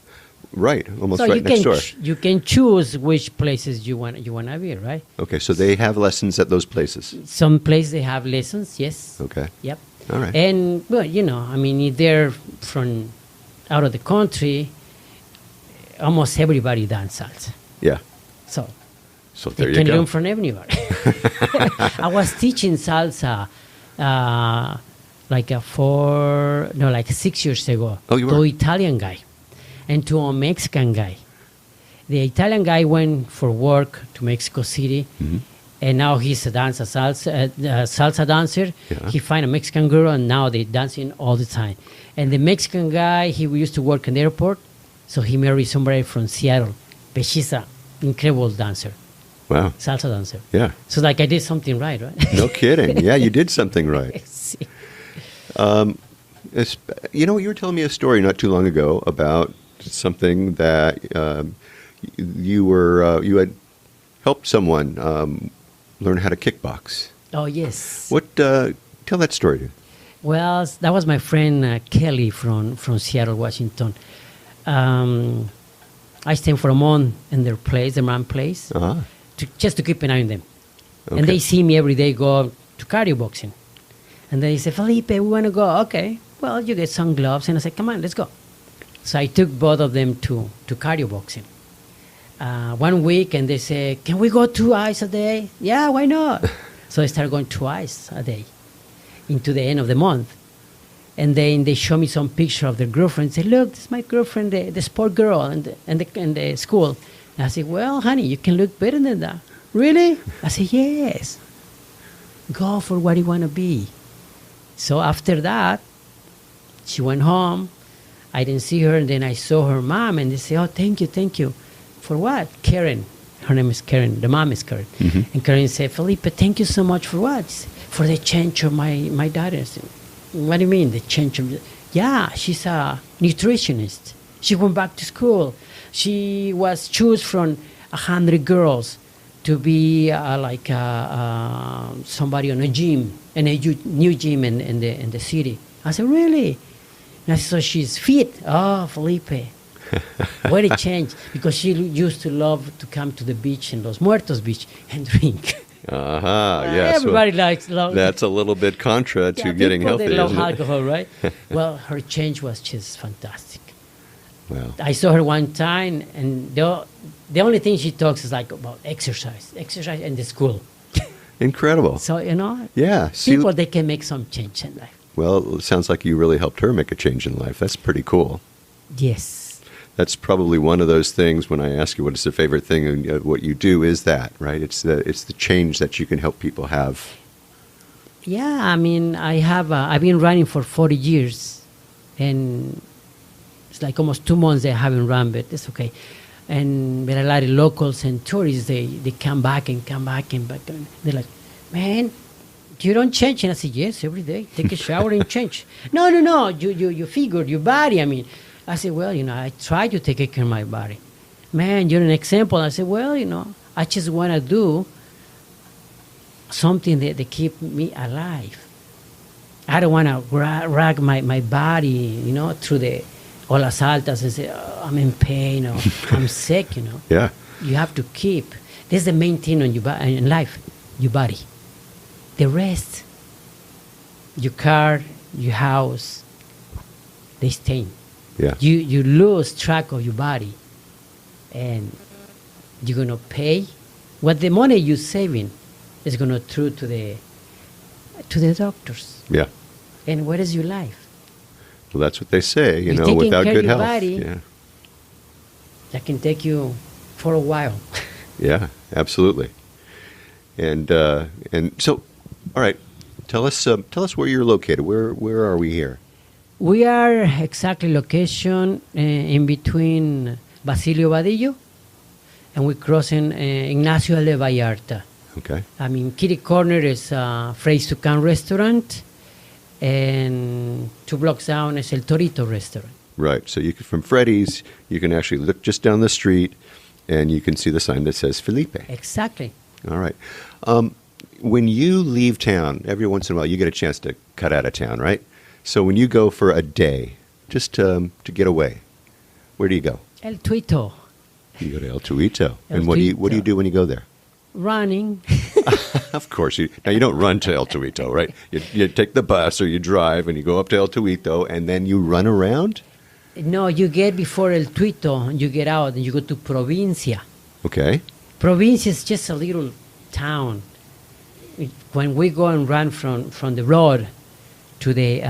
Right, almost so right next door. You can choose which places you want to be, right? Okay, so they have lessons at those places. Some places they have lessons, yes. Okay. Yep. All right. And well, I mean, if they're from out of the country, almost everybody dances salsa. Yeah. So So there you you can go. learn from anybody. I was teaching salsa like 6 years ago Oh, you to were? an Italian guy and to a Mexican guy. The Italian guy went for work to Mexico City, and now he's a salsa dancer. Yeah. He find a Mexican girl, and now they dancing all the time. And the Mexican guy, he used to work in the airport, so he married somebody from Seattle, but she's an incredible dancer, Wow. salsa dancer. Yeah. So like I did something right, right? No kidding. Yeah, you did something right. See. You know, you were telling me a story not too long ago about something that you had helped someone learn how to kickbox. Oh, yes. What? Tell that story. To. Well, that was my friend Kelly from Seattle, Washington. I stayed for a month in their place, the man place, Uh-huh. just to keep an eye on them. Okay. And they see me every day go to cardio boxing. And they say, Felipe, we want to go. Okay, well, you get some gloves. And I said, come on, let's go. So I took both of them to cardio boxing. 1 week, and they say, can we go twice a day? Yeah, why not? So I started going twice a day into the end of the month. And then they show me some picture of their girlfriend. Say, look, this is my girlfriend, the sport girl in the school. And I said, well, honey, you can look better than that. Really? I said, yes. Go for what you want to be. So after that, she went home. I didn't see her, and then I saw her mom, and they say, oh, thank you. For what? Karen. Her name is Karen. The mom is Karen. Mm-hmm. And Karen said, Felipe, thank you so much for what? For the change of my daughter. I said, what do you mean, the change of... Yeah, she's a nutritionist. She went back to school. She was chosen from 100 girls to be somebody on a gym, in a new gym in the city. I said, really? And I said, so she's fit. Oh, Felipe. What a change. Because she used to love to come to the beach in Los Muertos Beach and drink. Uh-huh. Yeah. Everybody so likes love. that's a little bit contra to getting people, healthy, they love isn't it? alcohol, right? Well, her change was just fantastic. Wow. I saw her one time, and the only thing she talks is like about exercise in the school. Incredible. So, Yeah. See, people, they can make some change in life. well, it sounds like you really helped her make a change in life. That's pretty cool. Yes. That's probably one of those things when I ask you what is the favorite thing and what you do is that, right? It's the change that you can help people have. Yeah, I mean, I've been running for 40 years, and it's like almost 2 months I haven't run, but it's okay. But a lot of locals and tourists, they come back and come back and back. And they're like, man, you don't change. And I said, yes, every day. Take a shower and change. No, you figured your body. I mean, I said, well, I try to take care of my body. Man, you're an example. I said, well, I just want to do something that keep me alive. I don't want to rag my body, through the olas altas and say, oh, I'm in pain or I'm sick, Yeah. You have to keep. This is the main thing in life, your body. The rest, your car, your house, they stay. Yeah. You lose track of your body, and you're going to pay what the money you're saving is going to through to the doctors. Yeah. And what is your life? Well, that's what they say, You're taking without care good of your health. body. Yeah. That can take you for a while. Yeah, absolutely. And so, all right, tell us where you're located. Where are we here? We are exactly location in between Basilio Vadillo, and we're crossing Ignacio L. Vallarta. Okay. I mean, kitty corner is Frey's Tucan restaurant, and 2 blocks down is El Torito restaurant. Right. So from Freddy's, you can actually look just down the street, and you can see the sign that says Felipe. Exactly. All right. When you leave town, every once in a while, you get a chance to cut out of town, right? So when you go for a day, just to get away, where do you go? El Tuito. You go to El Tuito. El And what do you Tuito. do when you go there? Running. Of course. Now, you don't run to El Tuito, right? You take the bus or you drive and you go up to El Tuito and then you run around? No, you get before El Tuito, you get out and you go to Provincia. Okay. Provincia is just a little town. When we go and run from the road to the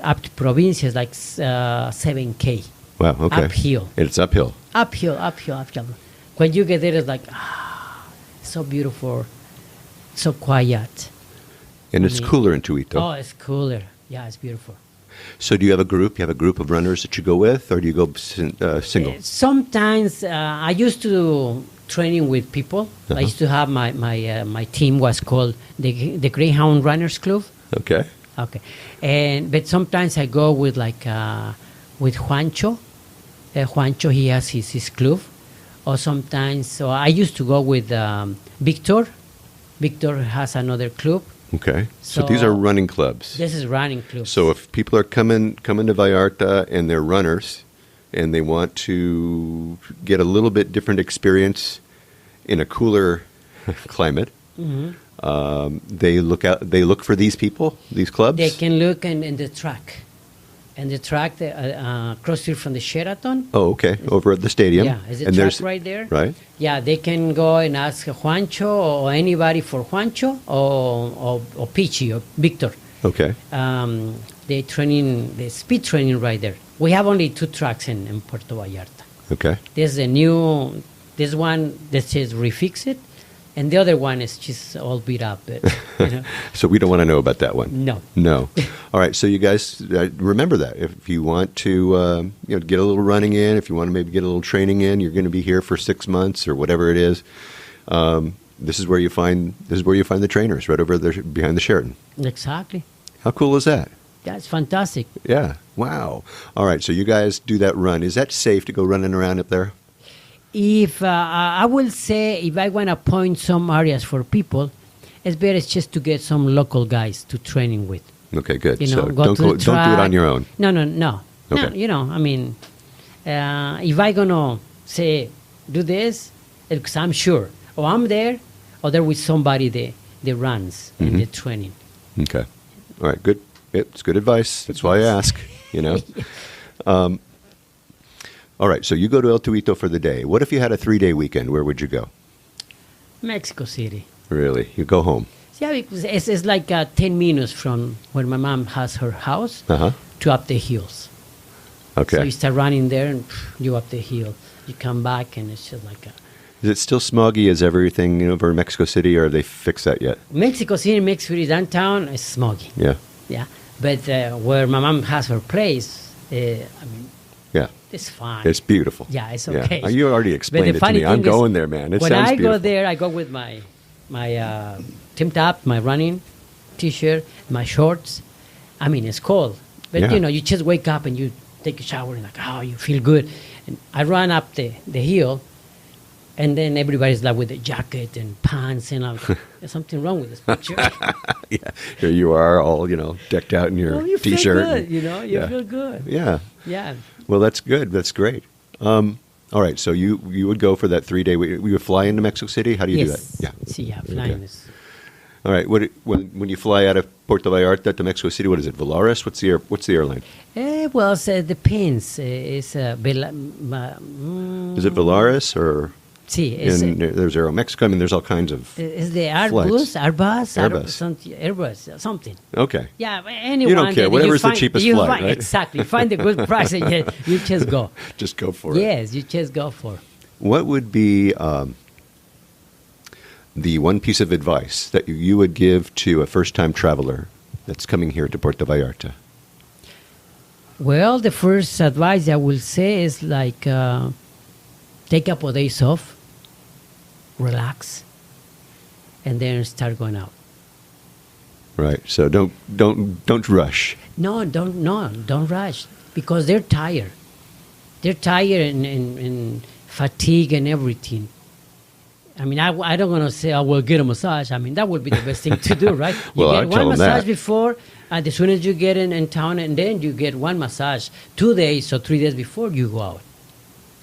up to Provincia, it's like 7K. Wow, okay. Uphill. It's uphill. Uphill. When you get there, it's like, so beautiful, so quiet. And it's cooler in Tuito. Oh, it's cooler. Yeah, it's beautiful. So do you have a group? You have a group of runners that you go with, or do you go single? Sometimes I used to do training with people. I used to have my team was called the Greyhound Runners Club. Okay. But sometimes I go with with Juancho. Juancho, he has his club. Or sometimes, so I used to go with Victor. Victor has another club. Okay. So these are running clubs. This is running clubs. So if people are coming to Vallarta and they're runners and they want to get a little bit different experience in a cooler climate, they look for these people, these clubs? They can look in the track. And the track, across street from the Sheraton. Oh, okay. Over at the stadium. Yeah, is the track right there? Right. Yeah, they can go and ask Juancho or anybody for Juancho or Pichi or Victor. Okay. The speed training right there. We have only 2 tracks in Puerto Vallarta. Okay. There's this one that says refix it, and the other one is just all beat up. So we don't want to know about that one. No. All right. So you guys remember that if you want to get a little running in, if you want to maybe get a little training in, you're going to be here for 6 months or whatever it is. This is where you find the trainers right over there behind the Sheraton. Exactly. How cool is that? That's fantastic. Yeah. Wow. All right. So you guys do that run. Is that safe to go running around up there? If I will say, if I want to point some areas for people, it's better just to get some local guys to training with. Okay, good. So don't do it on your own. No. Okay. No, I mean, if I gonna say do this, because I'm sure, or I'm there, or there with somebody that runs and the training. Okay. All right. Good. It's good advice. That's why I ask. All right, so you go to El Tuito for the day. What if you had a 3-day weekend? Where would you go? Mexico City. Really? You go home? Yeah, because it's like 10 minutes from where my mom has her house to up the hills. Okay. So you start running there and you up the hill. You come back and it's just like Is it still smoggy as everything over in Mexico City, or have they fixed that yet? Mexico City downtown is smoggy. Yeah. Yeah. But where my mom has her place, yeah. It's fine. It's beautiful. Yeah, it's okay. Yeah. You already explained it to me. I'm going there, man. It sounds beautiful. When I go there, I go with my Tim top, my running T-shirt, my shorts. I mean, it's cold. But, you just wake up and you take a shower and you feel good. And I run up the hill, and then everybody's like with a jacket and pants, and I'm like, there's something wrong with this picture. Yeah. Here you are all, decked out in your T-shirt. You feel good, you feel good. Yeah. Yeah. Well, that's good. That's great. All right. So you would go for that 3-day week. You would fly into Mexico City? How do you do that? Yeah, flying is... All right. When you fly out of Puerto Vallarta to Mexico City, what is it? Volaris? What's the airline? Well, it depends. Is it Volaris or? Sí, there's Aeromexico. I mean, there's all kinds of. Is the Airbus, something. Okay. Yeah, anyone. You don't care. Whatever's the cheapest flight, right? Exactly. Find the good price and you just go. Just go for it. Yes, you just go for it. What would be the one piece of advice that you would give to a first-time traveler that's coming here to Puerto Vallarta? Well, the first advice I will say is take a couple of days off, relax, and then start going out. Right. So don't rush. No, don't rush, because they're tired. They're tired and fatigue and everything. I mean, I don't want to say I will get a massage. I mean, that would be the best thing to do, right? Well, you I'd get tell one them massage that. before, and as soon as you get in town, and then you get one massage 2 days or 3 days before you go out.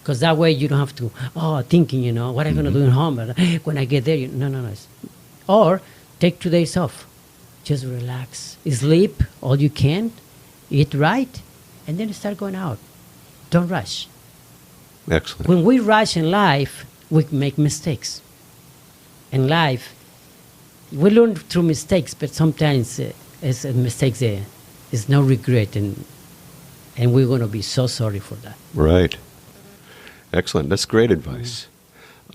Because that way you don't have to, thinking, what am I going to do at home? But when I get there, no. Or take 2 days off. Just relax. Sleep all you can. Eat right. And then start going out. Don't rush. Excellent. When we rush in life, we make mistakes. In life, we learn through mistakes, but sometimes as mistakes, there's no regret, and we're going to be so sorry for that. Right. Excellent. That's great advice.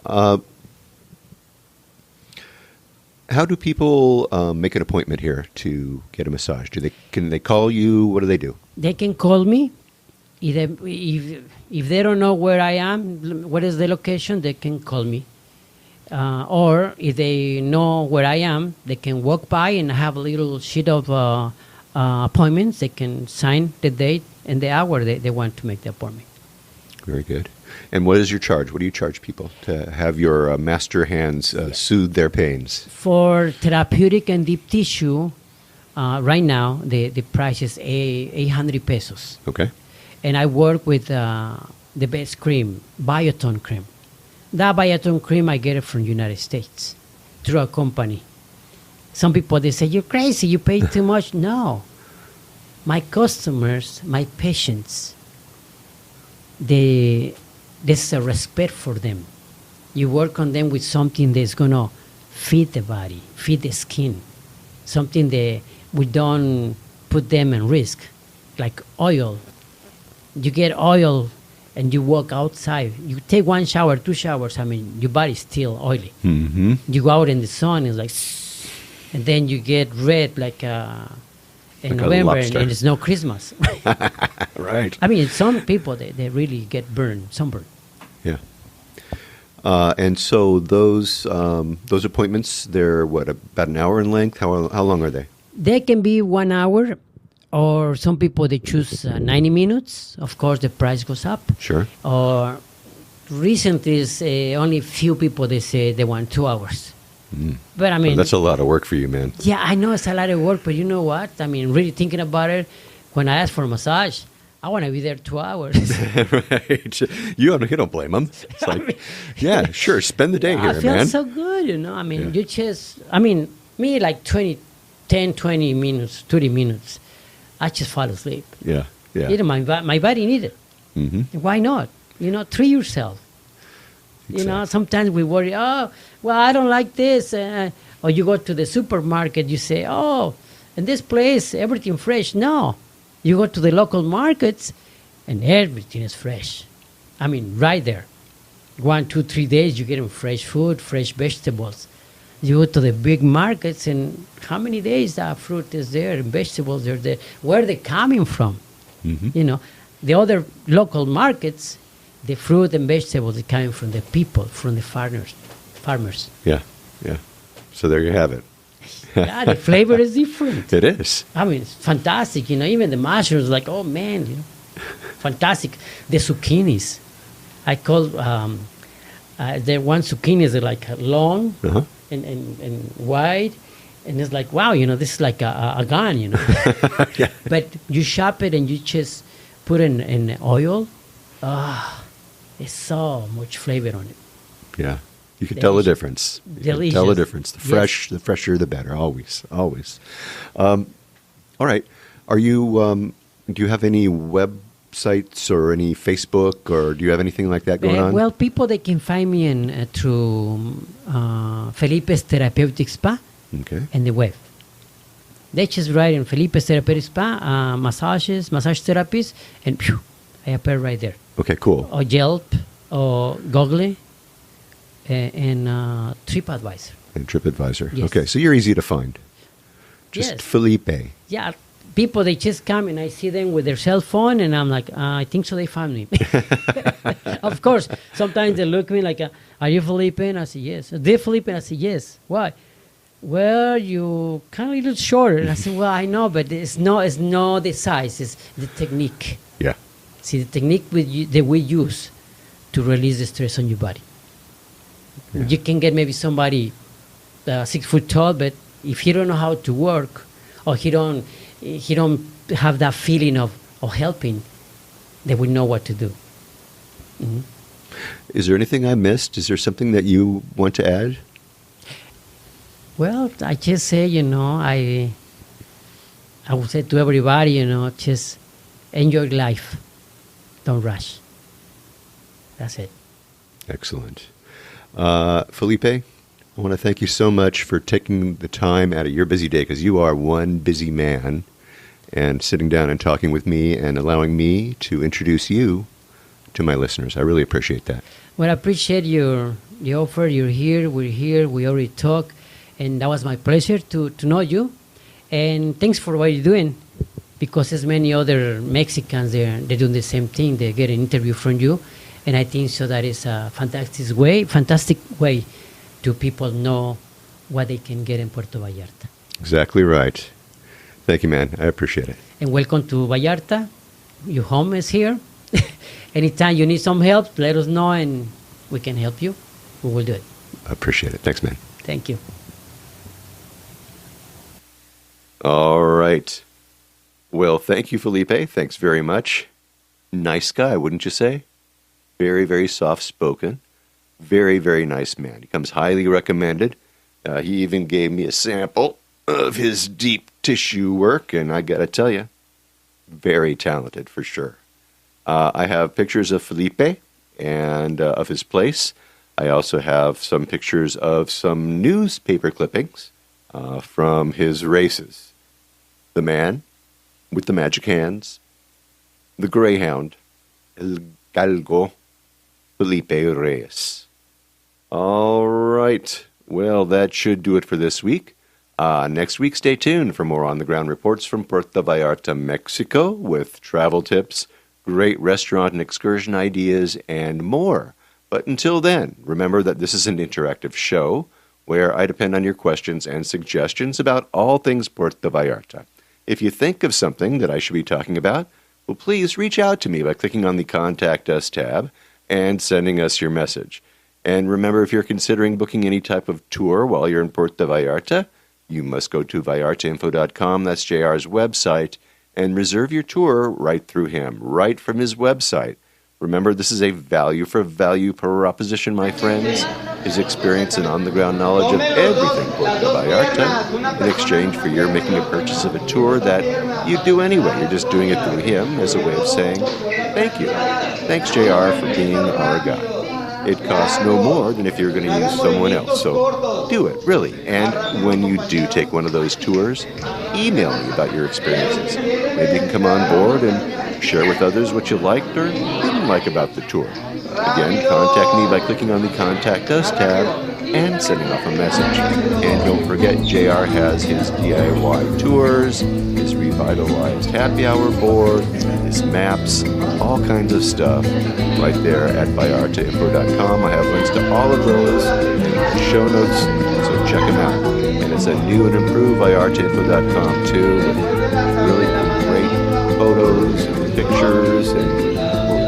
How do people make an appointment here to get a massage? Can they call you? What do they do? They can call me. If they don't know where I am, what is the location, they can call me. Or if they know where I am, they can walk by and have a little sheet of appointments. They can sign the date and the hour they want to make the appointment. Very good. And what is your charge? What do you charge people to have your master hands soothe their pains? For therapeutic and deep tissue, right now, the price is 800 pesos. Okay. And I work with the best cream, Biotone cream. That Biotone cream, I get it from the United States through a company. Some people, they say, you're crazy, you pay too much. No. My customers, my patients, there's a respect for them. You work on them with something that's going to feed the body, feed the skin, something that we don't put them in risk, like oil. You get oil and you walk outside. You take 1 shower, 2 showers, your body's still oily. Mm-hmm. You go out in the sun, it's like, and then you get red like in November, and it's no Christmas. Right. Some people, they really get sunburned. Yeah. And so those appointments, they're about an hour in length? How long are they? They can be 1 hour, or some people, they choose 90 minutes. Of course, the price goes up. Sure. Or recently, is only few people, they say they want 2 hours. Mm. But well, that's a lot of work for you, man. Yeah, I know it's a lot of work, but you know what? Really thinking about it, when I ask for a massage, I want to be there 2 hours. Right. You don't blame them. It's like, yeah, sure, spend the day here, man. I feel so good, Yeah. You just, me like 20 minutes, 30 minutes, I just fall asleep. Yeah, yeah. My body needs it. Mm-hmm. Why not? Treat yourself. Exactly. Sometimes we worry, I don't like this. Or you go to the supermarket, you say, in this place, everything fresh. No. You go to the local markets, and everything is fresh. Right there. 1, 2, 3 days, you're getting fresh food, fresh vegetables. You go to the big markets, and how many days that fruit is there and vegetables are there? Where are they coming from? Mm-hmm. The other local markets, the fruit and vegetables are coming from the people, from the farmers. Yeah, yeah. So there you have it. Yeah, the flavor is different. It is. It's fantastic. Even the mushrooms, like, oh man, fantastic. The zucchinis, I call the one zucchinis are like long and wide, and it's like, wow, this is like a gun, Yeah. But you chop it and you just put in oil. There's so much flavor on it. Yeah. You can tell the difference. You can tell the difference. The fresher, the better. Always, always. All right. Are you? Do you have any websites or any Facebook, or do you have anything like that going on? Well, people, they can find me through Felipe's Therapeutic Spa. Okay. And the web. They just write in Felipe's Therapeutic Spa, massage therapies, and I appear right there. Okay, cool. Or Yelp, or Google, and TripAdvisor. And TripAdvisor. Yes. Okay, so you're easy to find. Just Yes. Felipe. Yeah, people, they just come and I see them with their cell phone, and I'm like, I think so they found me. Of course, sometimes they look at me like, are you Felipe? And I say, yes. Are they Felipe? And I say, yes. Why? Well, you kind of a little shorter. And I said, well, I know, but it's not the size, it's the technique. Yeah. See, the technique that we use to release the stress on your body. Yeah. You can get maybe somebody 6 foot tall, but if he don't know how to work, or he don't have that feeling of helping, they will know what to do. Mm-hmm. Is there anything I missed? Is there something that you want to add? Well, I just say, I would say to everybody, just enjoy life. Don't rush. That's it. Excellent. Felipe, I want to thank you so much for taking the time out of your busy day, because you are one busy man, and sitting down and talking with me and allowing me to introduce you to my listeners. I really appreciate that. Well, I appreciate the offer. You're here, we're here, we already talked, and that was my pleasure to know you. And thanks for what you're doing, because there's many other Mexicans they're doing the same thing. They get an interview from you, and I think so that is a fantastic way to people know what they can get in Puerto Vallarta. Exactly right. Thank you, man. I appreciate it. And welcome to Vallarta. Your home is here. Anytime you need some help, let us know and we can help you. We will do it. I appreciate it. Thanks, man. Thank you. All right. Well, thank you, Felipe. Thanks very much. Nice guy, wouldn't you say? Very, very soft-spoken. Very, very nice man. He comes highly recommended. He even gave me a sample of his deep tissue work, and I got to tell you, very talented for sure. I have pictures of Felipe and of his place. I also have some pictures of some newspaper clippings from his races. The man with the magic hands, the Greyhound, El Galgo, Felipe Reyes. All right. Well, that should do it for this week. Next week, stay tuned for more on-the-ground reports from Puerto Vallarta, Mexico, with travel tips, great restaurant and excursion ideas, and more. But until then, remember that this is an interactive show where I depend on your questions and suggestions about all things Puerto Vallarta. If you think of something that I should be talking about, well, please reach out to me by clicking on the Contact Us tab and sending us your message. And remember, if you're considering booking any type of tour while you're in Puerto Vallarta, you must go to vallartainfo.com, that's JR's website, and reserve your tour right through him, right from his website. Remember, this is a value-for-value proposition, my friends. His experience and on-the-ground knowledge of everything Puerto Vallarta in exchange for your making a purchase of a tour that you do anyway. You're just doing it through him as a way of saying, thank you. Thanks, JR, for being our guy. It costs no more than if you're going to use someone else. So do it, really. And when you do take one of those tours, email me about your experiences. Maybe you can come on board and share with others what you liked or didn't like about the tour. Again, contact me by clicking on the Contact Us tab and sending off a message. And don't forget, JR has his DIY tours, his revitalized happy hour board, his maps, all kinds of stuff right there at vallartainfo.com. I have links to all of those in the show notes, so check them out. And it's a new and improved vallartainfo.com too, with really great photos and pictures and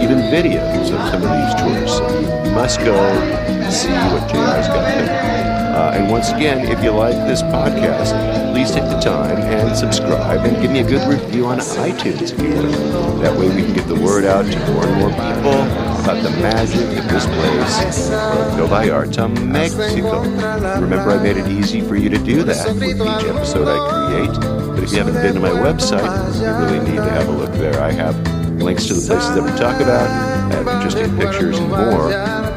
even videos of some of these tours. So you must go see what JR's got there. And once again, if you like this podcast, please take the time and subscribe and give me a good review on iTunes if you would. That way we can get the word out to more and more people about the magic of this place, Puerto Vallarta, Mexico. Remember, I made it easy for you to do that with each episode I create. But if you haven't been to my website, you really need to have a look there. I have links to the places that we talk about, have interesting pictures and more,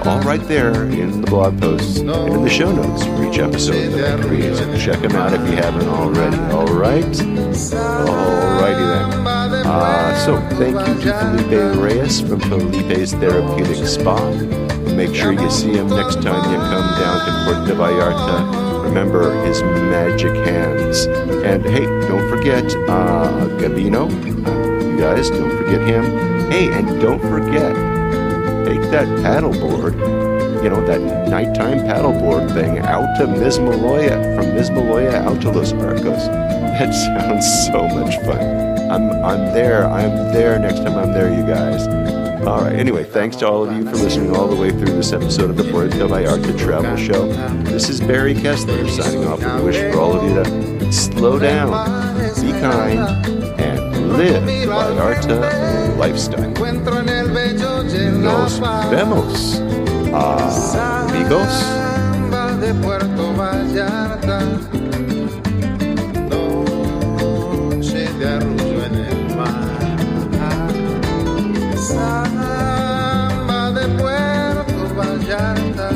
all right there in the blog posts and in the show notes for each episode that I create. So check them out if you haven't already. All right? Alrighty then. So thank you to Felipe Reyes from Felipe's Therapeutic Spa. Make sure you see him next time you come down to Puerto Vallarta. Remember his magic hands. And hey, don't forget Gabino. You guys, don't forget him. Hey, and don't forget, take that paddleboard, that nighttime paddleboard thing out to Mismaloya, from Mismaloya out to Los Arcos. That sounds so much fun. I'm there next time I'm there, you guys. All right, anyway, thanks to all of you for listening all the way through this episode of the Puerto Vallarta Travel Show. This is Barry Kessler signing off with a wish for all of you to slow down, be kind, and live Vallarta lifestyle. Nos vemos, amigos. De Puerto Vallarta, noche de arrullo en el mar, samba de Puerto Vallarta.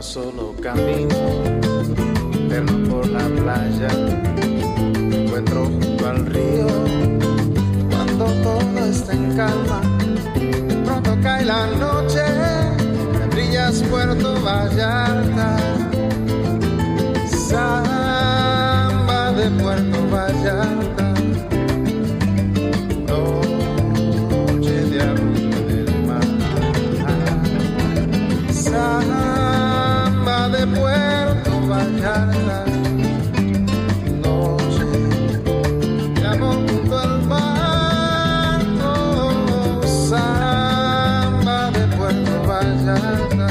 solo camino eterno por la playa, me encuentro junto al río cuando todo está en calma. Pronto cae la noche, me brillas Puerto Vallarta, samba de Puerto Vallarta, noche de arrullo del mar, samba de Puerto Vallarta, noche de amor junto al mar, oh, samba de Puerto Vallarta.